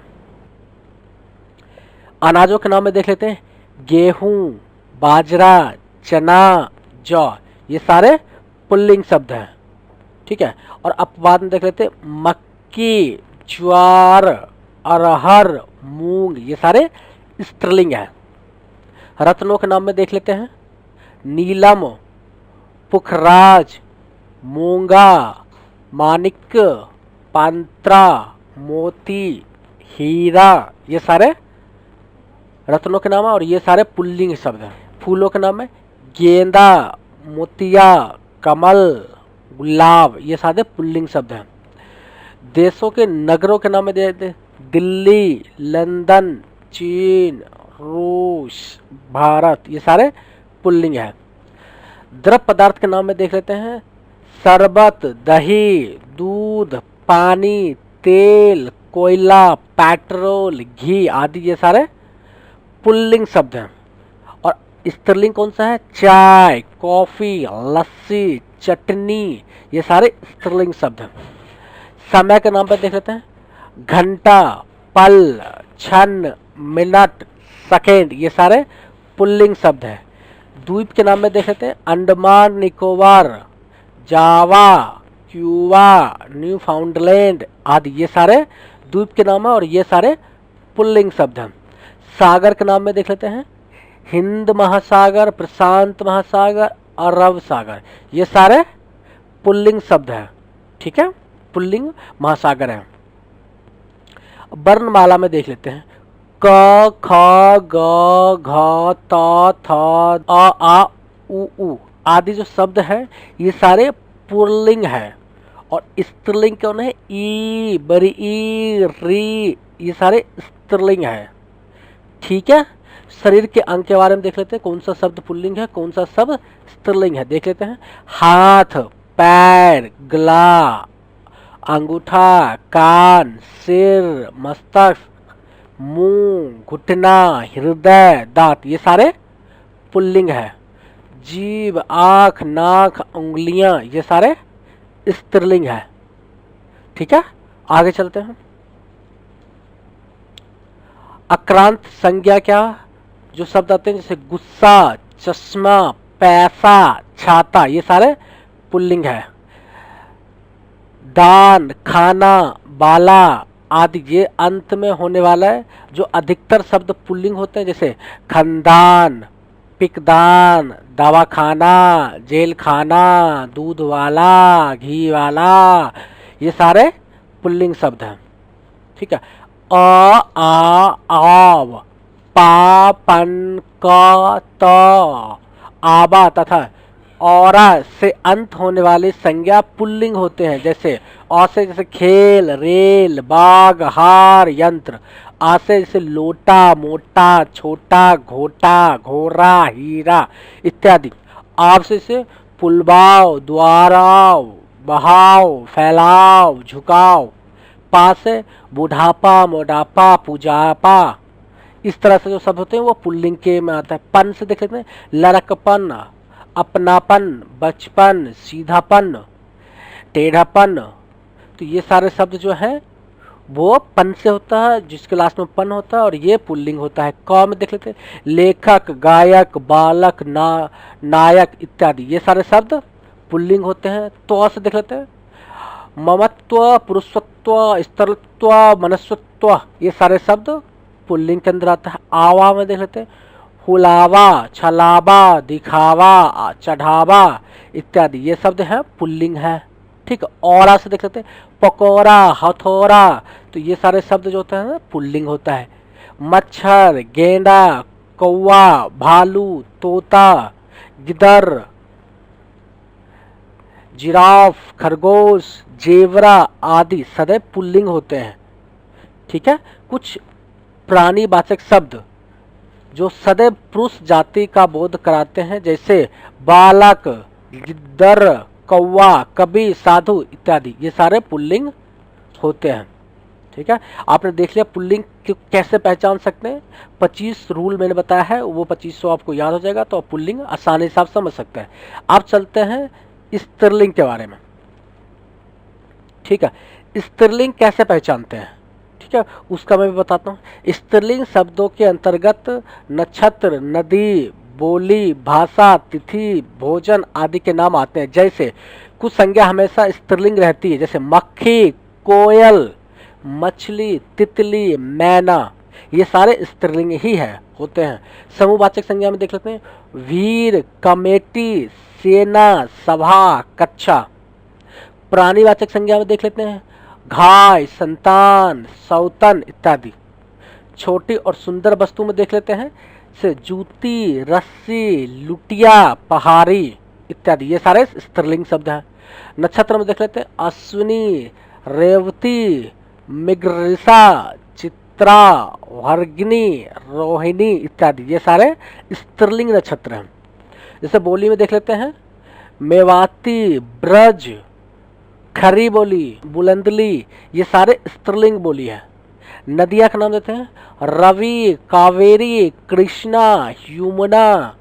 अनाजों के नाम में देख लेते हैं, गेहूं, बाजरा, चना, जौ, ये सारे पुल्लिंग शब्द हैं। ठीक है। और अपवाद में देख लेते हैं, मक्की, ज्वार, अरहर, मूंग, ये सारे स्त्रीलिंग हैं। रत्नों के नाम में देख लेते हैं, नीलम, पुखराज, मूंगा, माणिक्य, पांत्रा, मोती, हीरा, ये सारे रत्नों के नाम है और ये सारे पुल्लिंग शब्द हैं। फूलों के नाम में गेंदा, मोतिया, कमल, गुलाब, ये सारे पुल्लिंग शब्द हैं। देशों के नगरों के नाम में दे देते, दिल्ली, लंदन, चीन, रूस, भारत, ये सारे पुल्लिंग है। द्रव पदार्थ के नाम में देख लेते हैं, शरबत, दही, दूध, पानी, तेल, कोयला, पेट्रोल, घी आदि, ये सारे पुल्लिंग शब्द हैं। और स्त्रीलिंग कौन सा है, चाय, कॉफी, लस्सी, चटनी, ये सारे स्त्रीलिंग शब्द हैं। समय के नाम पर देख लेते हैं, घंटा, पल, क्षण, मिनट, सेकेंड, ये सारे पुल्लिंग शब्द हैं। द्वीप के नाम में देख लेते हैं, अंडमान निकोबार, जावा, क्यूबा, न्यू फाउंडलैंड आदि, ये सारे द्वीप के नाम है और ये सारे पुल्लिंग शब्द हैं। सागर के नाम में देख लेते हैं, हिंद महासागर, प्रशांत महासागर, अरब सागर, ये सारे पुल्लिंग शब्द हैं। ठीक है, पुल्लिंग महासागर हैं। वर्णमाला में देख लेते हैं, क, ख, ग, घ, त, थ, अ, आ, उ आदि जो शब्द हैं ये सारे पुल्लिंग है। और स्त्रीलिंग कौन है, ई, बड़ी ई, री, ये सारे स्त्रीलिंग है। ठीक है। शरीर के अंग के बारे में देख लेते हैं, कौन सा शब्द पुल्लिंग है, कौन सा शब्द स्त्रीलिंग है। देख लेते हैं, हाथ, पैर, गला, अंगूठा, कान, सिर, मस्तक, मुंह, घुटना, हृदय, दांत, ये सारे पुल्लिंग है। जीभ, आँख, नाक, उंगलियां, ये सारे स्त्रीलिंग है। ठीक है, आगे चलते हैं। अक्रांत संज्ञा क्या, जो शब्द आते हैं जैसे गुस्सा, चश्मा, पैसा, छाता, ये सारे पुल्लिंग है। दान, खाना, बाला आदि ये अंत में होने वाला है। जो अधिकतर शब्द पुल्लिंग होते हैं जैसे खानदान, पिकदान, दवाखाना, जेल खाना, दूध वाला, घी वाला, ये सारे पुल्लिंग शब्द हैं। ठीक है, आव, पा, पन, क, त, आबा तथा औरा से अंत होने वाली संज्ञा पुल्लिंग होते हैं। जैसे औ से जैसे खेल, रेल, बाग, हार, यंत्र। आ से जैसे लोटा, मोटा, छोटा, घोटा, घोरा, हीरा इत्यादि। आप से जैसे पुलबाव, द्वाराव, बहाव, फैलाव, झुकाव। पा से बुढ़ापा, मोटापा, पुजापा, इस तरह से जो शब्द होते हैं वो पुल्लिंग के में आता है। पन से देख लेते हैं लड़कपन, अपनापन, बचपन, सीधापन, टेढ़ापन। तो ये सारे शब्द जो हैं वो पन से होता है, जिसके लास्ट में पन होता है, और ये पुल्लिंग होता है। क में देख लेते हैं लेखक, गायक, बालक, नायक इत्यादि, ये सारे शब्द पुल्लिंग होते हैं। तो से देख लेते हैं ममत्व, पुरुषत्व, स्त्रीत्व, मनस्वत्व, ये सारे शब्द पुल्लिंग के अंदर आता है। आवा में देख लेते हैं हुलावा, छलावा, दिखावा, चढ़ावा इत्यादि, ये शब्द है पुल्लिंग है। ठीक है, औरा से देख लेते हैं पकौड़ा, हथौड़ा, तो ये सारे शब्द जो होते हैं ना पुल्लिंग होता है। मच्छर, गेंडा, कौवा, भालू, तोता, गिदर, जिराफ, खरगोश, जेवरा आदि सदैव पुल्लिंग होते हैं। ठीक है, कुछ प्राणीवाचक शब्द जो सदैव पुरुष जाति का बोध कराते हैं जैसे बालक, गिद्दर, कौवा, कवि, साधु इत्यादि, ये सारे पुल्लिंग होते हैं। ठीक है, आपने देख लिया पुल्लिंग कैसे पहचान सकते हैं। 25 रूल मैंने बताया है, वो 2500 आपको याद हो जाएगा, तो आप पुल्लिंग आसानी से आप समझ सकते हैं। आप चलते हैं स्त्रीलिंग के बारे में। ठीक है, स्त्रीलिंग कैसे पहचानते हैं, ठीक है, उसका मैं भी बताता हूँ। स्त्रीलिंग शब्दों के अंतर्गत नक्षत्र, नदी, बोली, भाषा, तिथि, भोजन आदि के नाम आते हैं। जैसे कुछ संज्ञा हमेशा स्त्रीलिंग रहती है, जैसे मक्खी, कोयल, मछली, तितली, मैना, ये सारे स्त्रीलिंग ही है होते हैं। समूहवाचक संज्ञा में देख लेते हैं वीर, कमेटी, सेना, सभा, कक्षा। प्राणीवाचक संज्ञा में देख लेते हैं घाय, संतान, सौतन इत्यादि। छोटी और सुंदर वस्तु में देख लेते हैं से जूती, रस्सी, लुटिया, पहाड़ी इत्यादि, ये सारे स्त्रीलिंग शब्द हैं। नक्षत्र में देख लेते हैं अश्विनी, रेवती, मृगशिरा, चित्रा, वर्गिनी, रोहिणी इत्यादि, ये सारे स्त्रीलिंग नक्षत्र हैं। जैसे बोली में देख लेते हैं मेवाती, ब्रज, खरी बोली, बुलंदली, ये सारे स्त्रीलिंग बोली है। नदियां का नाम देते हैं रवि, कावेरी, कृष्णा, यमुना,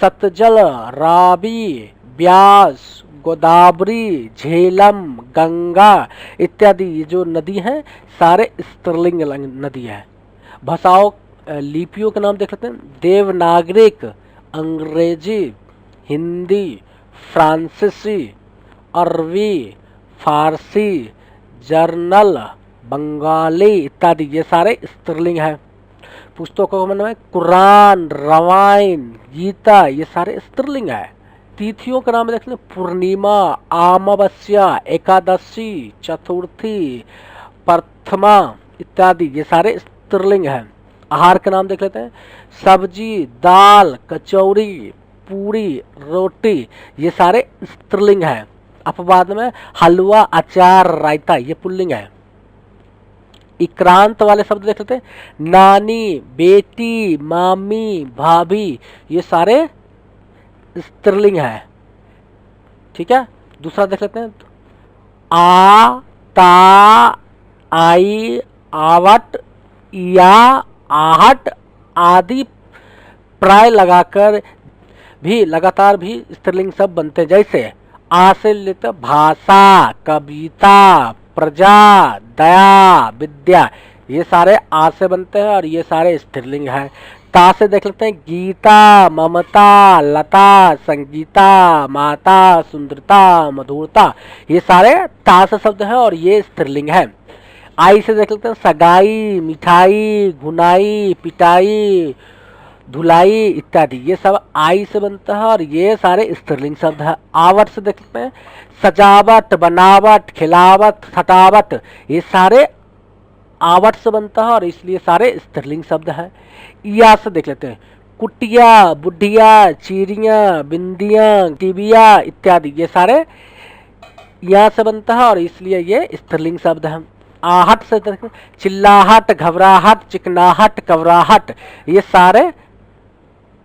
सतजल, रावी, ब्यास, गोदावरी, झेलम, गंगा इत्यादि, ये जो नदी हैं सारे स्त्रीलिंग नदी है। भाषाओं लिपियों के नाम देख लेते हैं देवनागरिक, अंग्रेजी, हिंदी, फ्रांसीसी, अरबी, फारसी, जर्नल, बंगाली इत्यादि, ये सारे स्त्रीलिंग है। पुस्तकों में नाम कुरान, रामायण, गीता, ये सारे स्त्रीलिंग है। तिथियों का नाम देख लें पूर्णिमा, अमावस्या, एकादशी, चतुर्थी, प्रथमा इत्यादि, ये सारे स्त्रीलिंग है। आहार के नाम देख लेते हैं सब्जी, दाल, कचौरी, पूरी, रोटी, ये सारे स्त्रीलिंग है। अपवाद में हलवा, अचार, रायता, ये पुल्लिंग है। इक्रांत वाले शब्द देख लेते हैं नानी, बेटी, मामी, भाभी, ये सारे स्त्रीलिंग है। ठीक है, दूसरा देख लेते हैं आ, ता, आई, आवट, या, आहट आदि प्राय लगाकर भी लगातार भी स्त्रीलिंग शब्द बनते हैं। जैसे आ से लेते भाषा, कविता, प्रजा, दया, विद्या, ये सारे आ से बनते हैं और ये सारे स्त्रीलिंग हैं। ता से देख लेते हैं गीता, ममता, लता, संगीता, माता, सुंदरता, मधुरता, ये सारे ता से शब्द हैं और ये स्त्रीलिंग है। आई से देख लेते हैं सगाई, मिठाई, घुनाई, पिटाई, धुलाई इत्यादि, ये सब आई से बनता है और ये सारे स्त्रीलिंग शब्द है। आवट से देख लेते हैं सजावट, बनावट, खिलावट, सटावट, ये सारे आवट से बनता है और इसलिए सारे स्त्रीलिंग शब्द है। या से देख लेते हैं कुटिया, बुढ़िया, चीरियां, बिंदियां, टिबिया इत्यादि, ये सारे या से बनता है और इसलिए ये स्त्रीलिंग शब्द है। आहट से देखें चिल्लाहट, घबराहट, चिकनाहट, कवराहट, ये सारे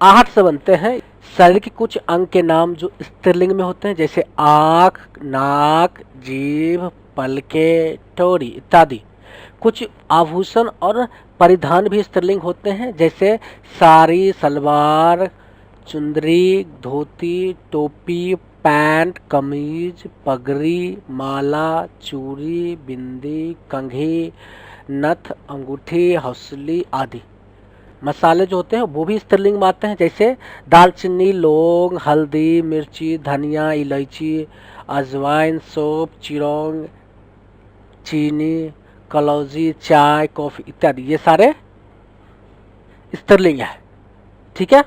आहट से बनते हैं। शरीर के कुछ अंग के नाम जो स्त्रीलिंग में होते हैं जैसे आँख, नाक, जीभ, पलके, ठोड़ी इत्यादि। कुछ आभूषण और परिधान भी स्त्रीलिंग होते हैं जैसे साड़ी, सलवार, चुंदरी, धोती, टोपी, पैंट, कमीज, पगड़ी, माला, चूड़ी, बिंदी, कंघी, नथ, अंगूठी, हौसली आदि। मसाले जो होते हैं वो भी स्त्रीलिंग में आते हैं जैसे दालचीनी, लौंग, हल्दी, मिर्ची, धनिया, इलायची, अजवाइन, सौंफ, चिरौंग, चीनी, कलौजी, चाय, कॉफी इत्यादि, ये सारे स्त्रीलिंग है। ठीक है,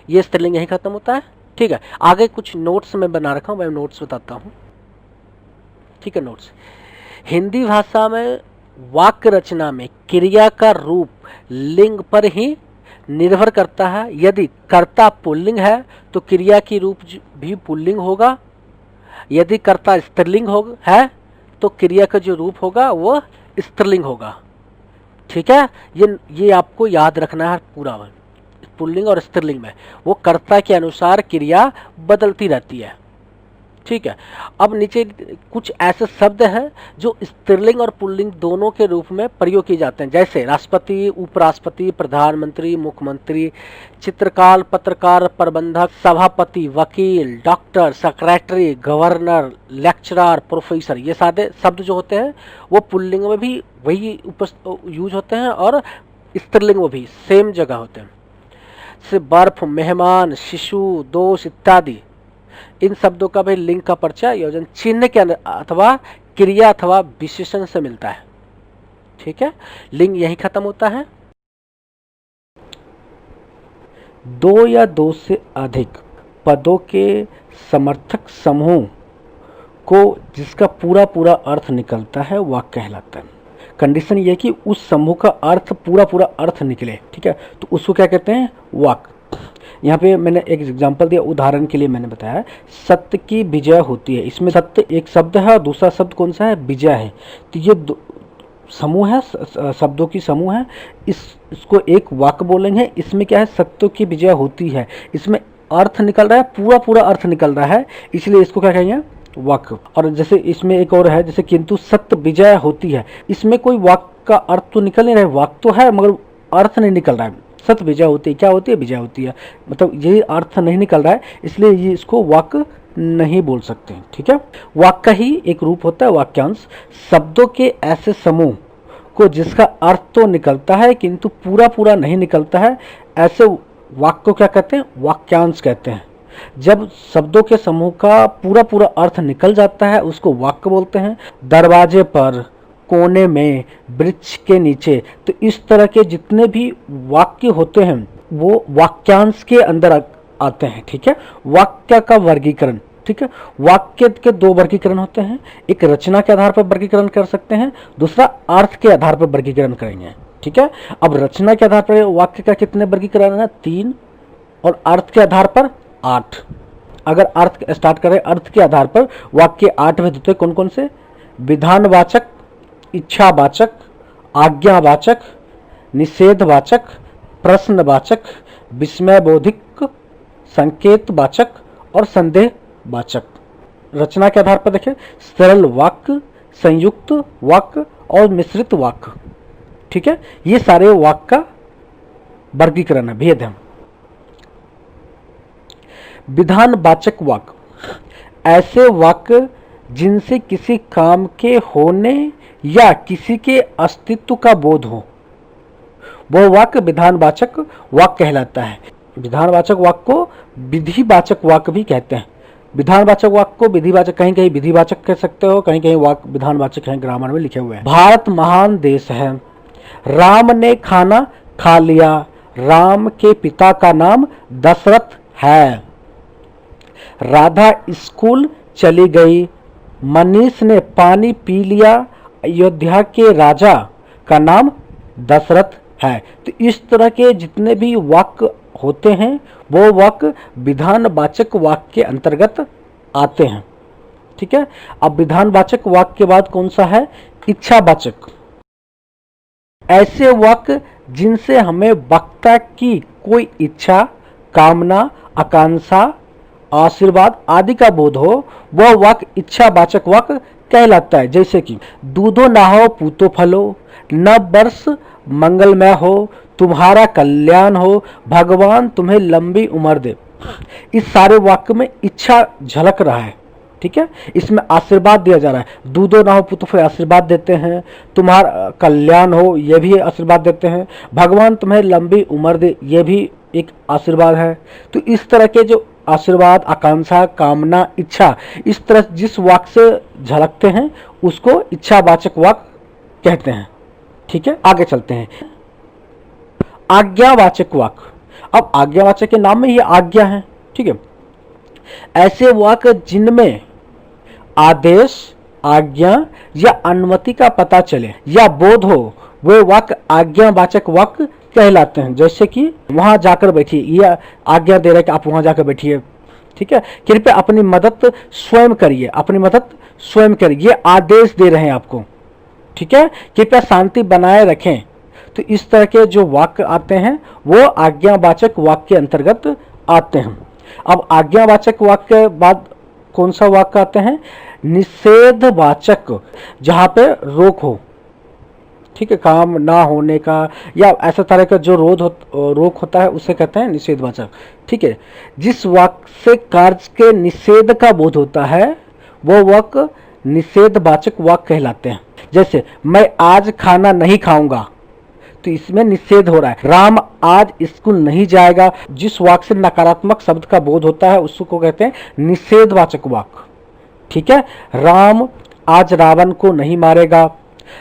ये स्त्रीलिंग यही खत्म होता है। ठीक है, आगे कुछ नोट्स में बना रखा हूँ, मैं नोट्स बताता हूँ। ठीक है, नोट्स। हिंदी भाषा में वाक्य रचना में क्रिया का रूप लिंग पर ही निर्भर करता है। यदि कर्ता पुल्लिंग है तो क्रिया की रूप भी पुल्लिंग होगा। यदि कर्ता स्त्रीलिंग है तो क्रिया का जो रूप होगा वो स्त्रीलिंग होगा। ठीक है, ये आपको याद रखना है पूरा। पुल्लिंग और स्त्रीलिंग में वो कर्ता के अनुसार क्रिया बदलती रहती है। ठीक है, अब नीचे कुछ ऐसे शब्द हैं जो स्त्रीलिंग और पुल्लिंग दोनों के रूप में प्रयोग किए जाते हैं जैसे राष्ट्रपति, उपराष्ट्रपति, प्रधानमंत्री, मुख्यमंत्री, चित्रकार, पत्रकार, प्रबंधक, सभापति, वकील, doctor, secretary, governor, lecturer, professor, ये सारे शब्द जो होते हैं वो पुल्लिंग में भी वही यूज होते हैं और स्त्रीलिंग में भी सेम जगह होते हैं। जैसे बर्फ, मेहमान, शिशु, दोस्त इत्यादि, इन शब्दों का भी लिंग का परिचय योजन चिन्ह के अथवा क्रिया अथवा विशेषण से मिलता है। ठीक है, लिंग यही खत्म होता है। दो या दो से अधिक पदों के समर्थक समूह को जिसका पूरा पूरा अर्थ निकलता है वह कहलाता है। कंडीशन ये कि उस समूह का अर्थ पूरा पूरा अर्थ निकले। ठीक है, तो उसको क्या कहते हैं? वाक्य। यहाँ पे मैंने एक एग्जांपल दिया, उदाहरण के लिए मैंने बताया सत्य की विजय होती है। इसमें सत्य एक शब्द है और दूसरा शब्द कौन सा है? विजय है। तो ये समूह है, शब्दों की समूह है। इसको एक वाक्य बोलेंगे। इसमें क्या है? सत्य की विजय होती है। इसमें अर्थ निकल रहा है, पूरा पूरा अर्थ निकल रहा है, इसलिए इसको क्या कहेंगे? वाक्य। और जैसे इसमें एक और है, जैसे किंतु सत्य विजय होती है, इसमें कोई वाक्य का अर्थ तो निकल नहीं रहा है, वाक्य तो है मगर अर्थ नहीं निकल रहा है। सत्य विजय होती है, क्या होती है? विजय होती है, मतलब ये अर्थ नहीं निकल रहा है, इसलिए ये इसको वाक्य नहीं बोल सकते। ठीक है, वाक्य ही एक रूप होता है वाक्यांश। शब्दों के ऐसे समूह को जिसका अर्थ तो निकलता है किंतु पूरा पूरा नहीं निकलता है, ऐसे वाक्य को क्या कहते हैं? वाक्यांश कहते हैं। जब शब्दों के समूह का पूरा पूरा अर्थ निकल जाता है उसको वाक्य बोलते हैं। दरवाजे पर, कोने में, वृक्ष के नीचे, तो इस तरह के जितने भी वाक्य होते हैं वो वाक्यांश के अंदर आते हैं। ठीक है, वाक्य का वर्गीकरण। ठीक है, वाक्य के दो वर्गीकरण होते हैं, एक रचना के आधार पर वर्गीकरण कर सकते हैं, दूसरा अर्थ के आधार पर वर्गीकरण करेंगे। ठीक है, अब रचना के आधार पर वाक्य का कितने वर्गीकरण है? 3, और अर्थ के आधार पर 8। अगर अर्थ स्टार्ट करें, अर्थ के आधार पर वाक्य 8 भेद होते हैं। कौन कौन से? विधानवाचक, इच्छावाचक, आज्ञावाचक, निषेधवाचक, प्रश्नवाचक, विस्मयबोधिक, संकेतवाचक और संदेहवाचक। रचना के आधार पर देखें, सरल वाक्य, संयुक्त वाक्य और मिश्रित वाक्य। ठीक है, ये सारे वाक्य का वर्गीकरण है, भेद है। विधानवाचक वाक्य, ऐसे वाक्य जिनसे किसी काम के होने या किसी के अस्तित्व का बोध हो, वह वाक्य विधानवाचक वाक्य कहलाता है। विधानवाचक वाक्य को विधिवाचक वाक्य भी कहते हैं। विधानवाचक वाक्य को विधिवाचक, कहीं कहीं विधिवाचक कह सकते हो, कहीं कहीं वाक्य विधानवाचक हैं, ग्रामर में लिखे हुए हैं। भारत महान देश है। राम ने खाना खा लिया। राम के पिता का नाम दशरथ है। राधा स्कूल चली गई। मनीष ने पानी पी लिया। अयोध्या के राजा का नाम दशरथ है। तो इस तरह के जितने भी वाक्य होते हैं वो वाक्य विधानवाचक वाक्य के अंतर्गत आते हैं। ठीक है। अब विधानवाचक वाक्य के बाद कौन सा है? इच्छावाचक। ऐसे वाक्य जिनसे हमें वक्ता की कोई इच्छा, कामना, आकांक्षा, आशीर्वाद आदि का बोध हो, वह वाक्य इच्छावाचक वाक्य कहलाता है। जैसे कि दूधो नहाओ पूतो फलो, नव वर्ष मंगलमय हो, तुम्हारा कल्याण हो, भगवान तुम्हें लंबी उम्र दे। इस सारे वाक्य में इच्छा झलक रहा है। ठीक है। इसमें आशीर्वाद दिया जा रहा है। दूधो नहाओ पूतो फलो आशीर्वाद देते हैं, तुम्हारा कल्याण हो यह भी आशीर्वाद देते हैं, भगवान तुम्हें लंबी उम्र दे यह भी एक आशीर्वाद है। तो इस तरह के जो आशीर्वाद, आकांक्षा, कामना, इच्छा, इस तरह जिस वाक्य से झलकते हैं उसको इच्छावाचक वाक्य कहते हैं। ठीक है। आगे चलते हैं। आज्ञावाचक वाक्य। अब आज्ञावाचक के नाम में ये आज्ञा है। ठीक है। ऐसे वाक्य जिनमें आदेश, आज्ञा या अनुमति का पता चले या बोध हो, वे वाक्य आज्ञावाचक वाक्य कहलाते हैं। जैसे कि वहां जाकर बैठिए, यह आज्ञा दे रहा है कि आप वहां जाकर बैठिए। ठीक है। कृपया अपनी मदद स्वयं करिए, अपनी मदद स्वयं करिए, ये आदेश दे रहे हैं आपको। ठीक है। कृपया शांति बनाए रखें। तो इस तरह के जो वाक्य आते हैं वो आज्ञावाचक वाक्य के अंतर्गत आते हैं। अब आज्ञावाचक वाक्य के बाद कौन सा वाक्य आते हैं? निषेधवाचक, जहां पे रोक हो। ठीक है। काम ना होने का या ऐसा तरह का जो रोक होता है उसे कहते हैं निषेधवाचक। ठीक है। जिस वाक्य से कार्य के निषेध का बोध होता है वो वाक्य निषेधवाचक वाक्य कहलाते हैं। जैसे मैं आज खाना नहीं खाऊंगा, तो इसमें निषेध हो रहा है। राम आज स्कूल नहीं जाएगा, जिस वाक्य से नकारात्मक शब्द का बोध होता है उसको कहते हैं निषेधवाचक वाक्य। ठीक है। राम आज रावण को नहीं मारेगा,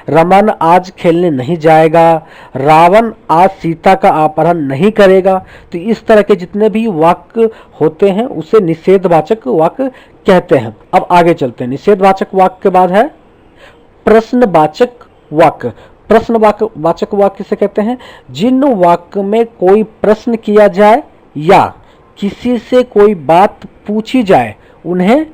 रमन आज खेलने नहीं जाएगा, रावण आज सीता का अपहरण नहीं करेगा। तो इस तरह के जितने भी वाक्य होते हैं उसे निषेधवाचक वाक्य कहते हैं। अब आगे चलते हैं। निषेधवाचक वाक्य के बाद है प्रश्नवाचक वाक्य। प्रश्नवाचक वाक्य से कहते हैं जिन वाक्य में कोई प्रश्न किया जाए या किसी से कोई बात पूछी जाए उन्हें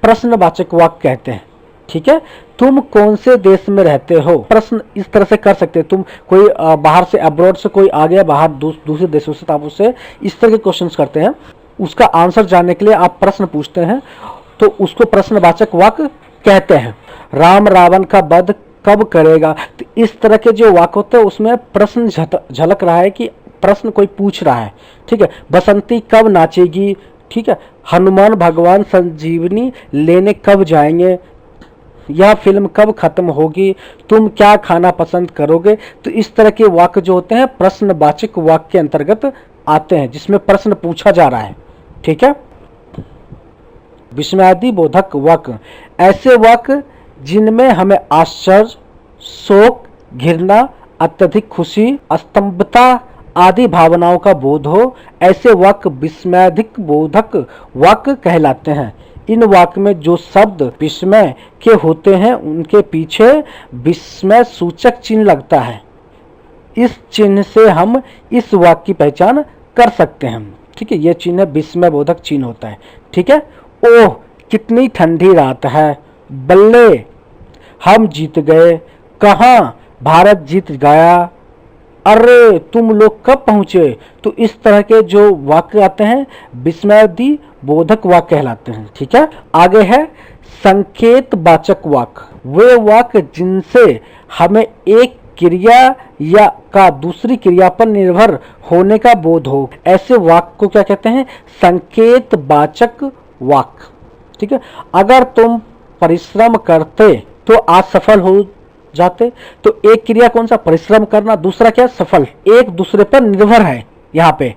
प्रश्नवाचक वाक्य कहते हैं। ठीक है। तुम कौन से देश में रहते हो? प्रश्न इस तरह से कर सकते हैं। तुम कोई बाहर से, अब्रॉड से कोई आ गया, बाहर दूसरे देशों से, तो आप उससे इस तरह के क्वेश्चंस करते हैं। उसका आंसर जानने के लिए आप प्रश्न पूछते हैं, तो उसको प्रश्नवाचक वाक्य कहते हैं। राम रावण का वध कब करेगा? तो इस तरह के जो वाक्य होते हैं उसमें प्रश्न झलक रहा है कि प्रश्न कोई पूछ रहा है। ठीक है। बसंती कब नाचेगी? ठीक है। हनुमान भगवान संजीवनी लेने कब जाएंगे? यह फिल्म कब खत्म होगी? तुम क्या खाना पसंद करोगे? तो इस तरह के वाक्य जो होते हैं प्रश्नवाचक वाक्य के अंतर्गत आते हैं, जिसमें प्रश्न पूछा जा रहा है। ठीक है। विस्मयादिबोधक वाक्य। ऐसे वाक्य जिनमें हमें आश्चर्य, शोक, घृणा, अत्यधिक खुशी, स्तंभता आदि भावनाओं का बोध हो, ऐसे वाक्य विस्मयादिबोधक वाक्य कहलाते हैं। इन वाक्य में जो शब्द विस्मय के होते हैं उनके पीछे विस्मय सूचक चिन्ह लगता है। इस चिन्ह से हम इस वाक्य की पहचान कर सकते हैं। ठीक है। यह चिन्ह विस्मय बोधक चिन्ह होता है। ठीक है। ओह कितनी ठंडी रात है, बल्ले हम जीत गए, कहाँ भारत जीत गया, अरे तुम लोग कब पहुंचे। तो इस तरह के जो वाक्य आते हैं विस्मयादि बोधक वाक्य कहलाते हैं। ठीक है। आगे है संकेतवाचक वाक्य। वे वाक्य जिनसे हमें एक क्रिया या का दूसरी क्रिया पर निर्भर होने का बोध हो, ऐसे वाक्य को क्या कहते हैं? संकेतवाचक वाक्य। ठीक है, अगर तुम परिश्रम करते तो आज सफल हो जाते, तो एक क्रिया कौन सा? परिश्रम करना, दूसरा क्या? सफल, एक दूसरे पर निर्भर है यहाँ पे।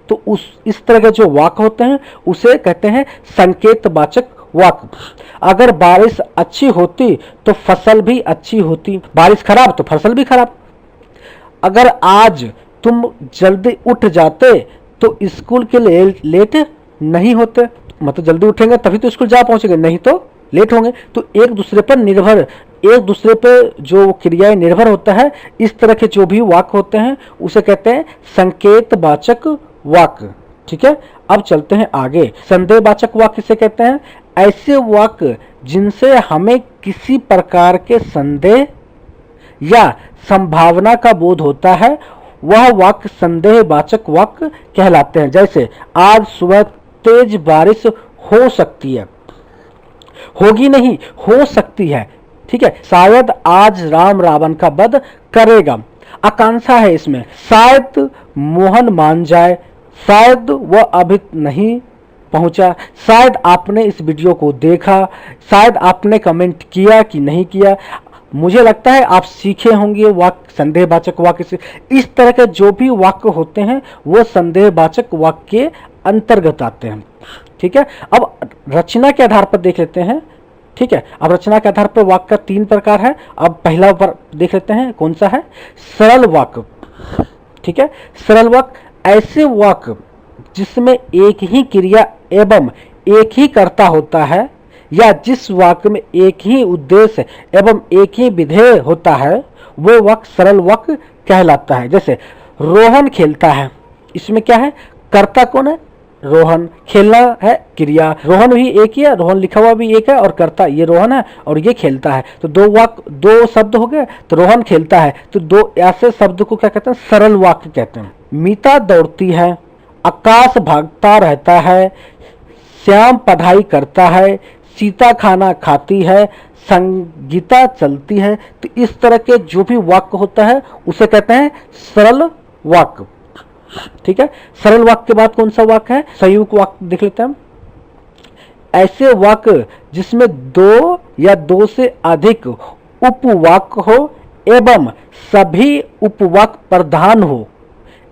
तो इस तरह के जो वाक्य होते हैं उसे कहते हैं संकेतवाचक वाक्य। अगर बारिश अच्छी होती तो फसल भी अच्छी होती, बारिश खराब तो फसल भी खराब। अगर आज तुम जल्दी उठ जाते तो स्कूल के लिए लेट नहीं होते, मतलब जल्दी उठेंगे तभी तो स्कूल जा पहुंचेंगे, नहीं तो लेट होंगे। तो एक दूसरे पर निर्भर, एक दूसरे पर जो क्रियाएं निर्भर होता है, इस तरह के जो भी वाक्य होते हैं उसे कहते हैं संकेतवाचक वाक्य। ठीक है, अब चलते हैं आगे। संदेहवाचक वाक्य किसे कहते हैं? ऐसे वाक्य जिनसे हमें किसी प्रकार के संदेह या संभावना का बोध होता है, वह वाक्य संदेहवाचक वाक्य कहलाते हैं। जैसे आज सुबह तेज बारिश हो सकती है, होगी नहीं, हो सकती है। ठीक है, शायद आज राम रावण का वध करेगा, आकांक्षा है इसमें। शायद मोहन मान जाए, शायद वह अभी नहीं पहुंचा, शायद आपने इस वीडियो को देखा, शायद आपने कमेंट किया कि नहीं किया। मुझे लगता है आप सीखे होंगे वाक्य संदेहवाचक वाक्य से। इस तरह के जो भी वाक्य होते हैं वो संदेहवाचक वाक्य के अंतर्गत आते हैं। ठीक है, अब रचना के आधार पर देख लेते हैं। ठीक है, अब रचना के आधार पर वाक्य का 3 प्रकार है। अब पहला पर देख लेते हैं, कौन सा है? सरल वाक्य। ठीक है, सरल वाक्य ऐसे वाक्य जिसमें एक ही क्रिया एवं एक ही कर्ता होता है, या जिस वाक्य में एक ही उद्देश्य एवं एक ही विधेय होता है, वो वाक्य सरल वाक्य कहलाता है। जैसे रोहन खेलता है, इसमें क्या है? कर्ता कौन है? रोहन, खेलना है क्रिया, रोहन भी एक ही है, रोहन लिखा हुआ भी एक है, और कर्ता ये रोहन है और ये खेलता है। तो दो शब्द हो गए, तो रोहन खेलता है, तो दो ऐसे शब्द को क्या कहते हैं? सरल वाक्य कहते हैं। मीता दौड़ती है, आकाश भागता रहता है, श्याम पढ़ाई करता है, सीता खाना खाती है, संगीता चलती है। तो इस तरह के जो भी वाक्य होता है उसे कहते हैं सरल वाक्य। ठीक है, सरल वाक्य के बाद कौन सा वाक्य है? संयुक्त वाक्य देख लेते हैं हम। ऐसे वाक्य जिसमें 2 या 2 से अधिक उपवाक्य हो एवं सभी उपवाक्य प्रधान हो,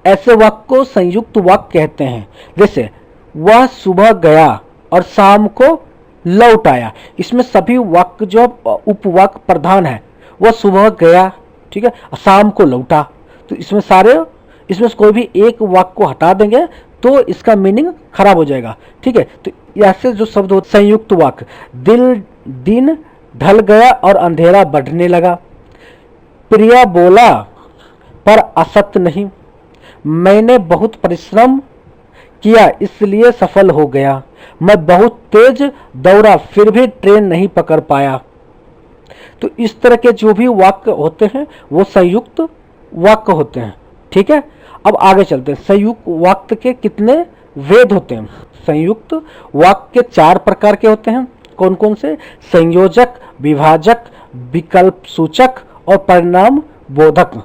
ऐसे वाक्य को संयुक्त वाक्य कहते हैं। जैसे वह सुबह गया और शाम को लौट आया, इसमें सभी वाक्य जो उपवाक्य प्रधान है, वह सुबह गया, ठीक है, शाम को लौटा। तो इसमें से कोई भी एक वाक्य को हटा देंगे तो इसका मीनिंग खराब हो जाएगा। ठीक है, तो ऐसे जो शब्द होते संयुक्त वाक्य। दिन ढल गया और अंधेरा बढ़ने लगा, प्रिया बोला पर असत्य नहीं, मैंने बहुत परिश्रम किया इसलिए सफल हो गया, मैं बहुत तेज दौड़ा फिर भी ट्रेन नहीं पकड़ पाया। तो इस तरह के जो भी वाक्य होते हैं वो संयुक्त वाक्य होते हैं। ठीक है, अब आगे चलते हैं। संयुक्त वाक्य के कितने भेद होते हैं? संयुक्त वाक्य के 4 प्रकार के होते हैं। कौन कौन से? संयोजक, विभाजक, विकल्प सूचक और परिणाम बोधक।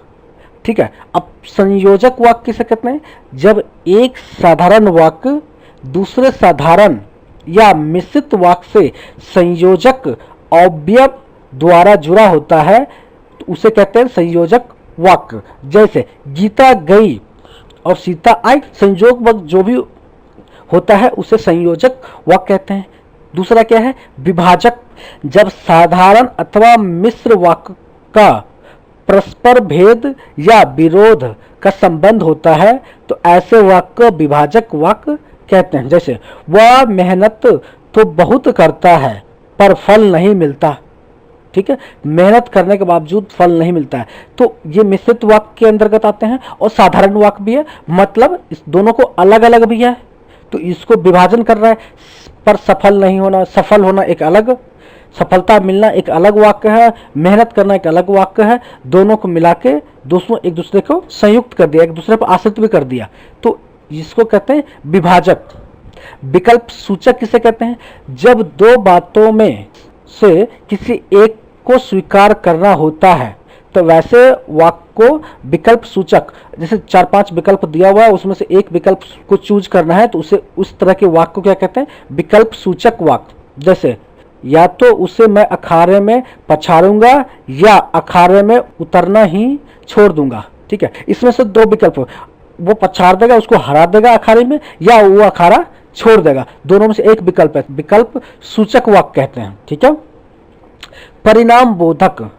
ठीक है, अब संयोजक वाक्य किसे कहते हैं? जब एक साधारण वाक्य दूसरे साधारण या मिश्रित वाक्य से संयोजक अवयव द्वारा जुड़ा होता है तो उसे कहते हैं संयोजक वाक्य। जैसे गीता गई और सीता आई, संयोग वाक्य जो भी होता है उसे संयोजक वाक्य कहते हैं। दूसरा क्या है? विभाजक। जब साधारण अथवा मिश्र वाक्य का परस्पर भेद या विरोध का संबंध होता है तो ऐसे वाक्य विभाजक वाक्य कहते हैं। जैसे वह मेहनत तो बहुत करता है पर फल नहीं मिलता। ठीक है, मेहनत करने के बावजूद फल नहीं मिलता है, तो ये मिश्रित वाक्य के अंतर्गत आते हैं। और साधारण वाक्य भी है, मतलब इस दोनों को अलग अलग भी है, तो इसको विभाजन कर रहा है। पर सफल नहीं होना, सफल होना एक अलग, सफलता मिलना एक अलग वाक्य है, मेहनत करना एक अलग वाक्य है। दोनों को मिला के दोस्तों एक दूसरे को संयुक्त कर दिया, एक दूसरे पर आश्रित भी कर दिया, तो इसको कहते हैं विभाजक। विकल्प सूचक किसे कहते हैं? जब दो बातों में से किसी एक को स्वीकार करना होता है तो वैसे वाक्य को विकल्प सूचक, जैसे 4-5 विकल्प दिया हुआ है, उसमें से एक विकल्प को चूज करना है, तो उसे उस तरह के वाक्य को क्या कहते हैं? विकल्प सूचक वाक्य। जैसे या तो उसे मैं अखाड़े में पछाड़ूंगा या अखाड़े में उतरना ही छोड़ दूंगा। ठीक है, इसमें से 2 विकल्प, वो पछाड़ देगा, उसको हरा देगा अखाड़े में, या वो अखाड़ा छोड़ देगा। दोनों में से एक विकल्प है, विकल्प सूचक वाक्य कहते हैं। ठीक है। परिणाम बोधक,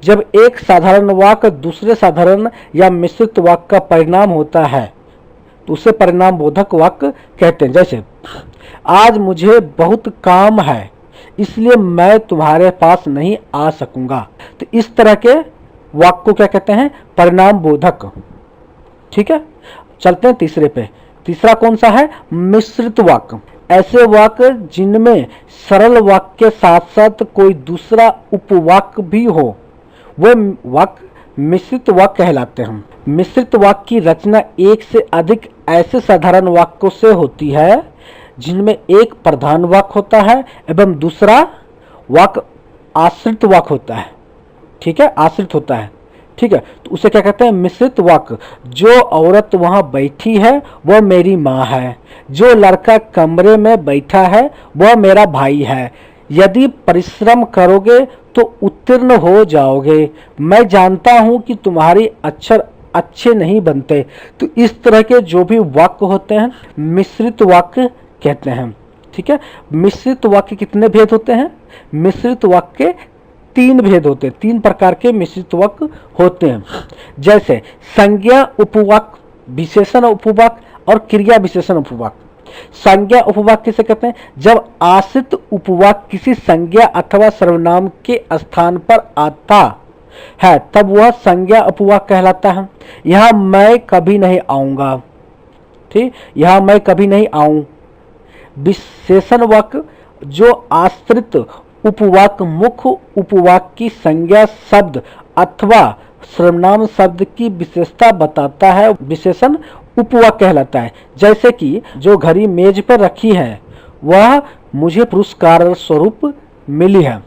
जब एक साधारण वाक्य दूसरे साधारण या मिश्रित वाक्य का परिणाम होता है तो उसे परिणाम बोधक वाक्य कहते हैं। जैसे आज मुझे बहुत काम है इसलिए मैं तुम्हारे पास नहीं आ सकूंगा। तो इस तरह के वाक्य को क्या कहते हैं? परिणाम बोधक। ठीक है, चलते हैं तीसरे पे। तीसरा कौन सा है? मिश्रित वाक्य। ऐसे वाक्य जिनमें सरल वाक्य के साथ साथ कोई दूसरा उपवाक्य भी हो, वो वाक्य मिश्रित वाक्य कहलाते हैं। मिश्रित वाक्य की रचना एक से अधिक ऐसे साधारण वाक्यों से होती है जिनमें एक प्रधान वाक्य होता है एवं दूसरा वाक्य आश्रित वाक्य होता है। ठीक है, आश्रित होता है। ठीक है, तो उसे क्या कहते हैं? मिश्रित वाक्य। जो औरत वहां बैठी है वह मेरी माँ है, जो लड़का कमरे में बैठा है वह मेरा भाई है, यदि परिश्रम करोगे तो उत्तीर्ण हो जाओगे, मैं जानता हूं कि तुम्हारे अक्षर अच्छे नहीं बनते। तो इस तरह के जो भी वाक्य होते हैं मिश्रित वाक्य कहते हैं। ठीक है, मिश्रित वाक्य कितने भेद होते हैं? मिश्रित वाक्य के 3 भेद होते हैं, 3 प्रकार के मिश्रित वाक्य होते हैं। जैसे संज्ञा उपवाक्य, विशेषण उपवाक्य और क्रिया विशेषण उपवाक्य। संज्ञा उपवाक्य किसे कहते हैं? जब आश्रित उपवाक्य किसी संज्ञा अथवा सर्वनाम के स्थान पर आता है तब वह संज्ञा उपवाक्य कहलाता है। यहां मैं कभी नहीं आऊंगा। ठीक, यहां मैं कभी नहीं आऊं। विशेषण वाक्य, जो आश्रित उपवाक्य मुख्य उपवाक्य की संज्ञा शब्द अथवा सर्वनाम शब्द की विशेषता बताता है, विशेषण उपवाक्य कहलाता है। जैसे कि जो घड़ी मेज पर रखी है वह मुझे पुरस्कार स्वरूप मिली है।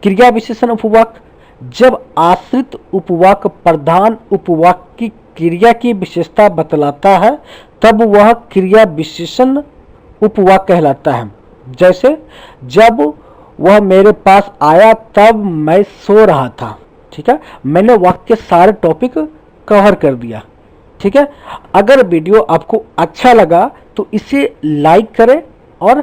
क्रिया विशेषण उपवाक्य, जब आश्रित उपवाक्य प्रधान उपवाक्य की क्रिया की विशेषता बतलाता है तब वह क्रिया विशेषण उपवाक्य कहलाता है। जैसे जब वह मेरे पास आया तब मैं सो रहा था। ठीक है, मैंने वाक्य के सारे टॉपिक कवर कर दिया। ठीक है, अगर वीडियो आपको अच्छा लगा तो इसे लाइक करें और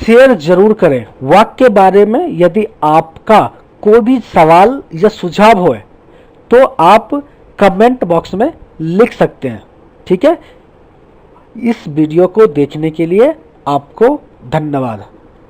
शेयर जरूर करें। वाक्य के बारे में यदि आपका कोई भी सवाल या सुझाव हो तो आप कमेंट बॉक्स में लिख सकते हैं। ठीक है, इस वीडियो को देखने के लिए आपको धन्यवाद।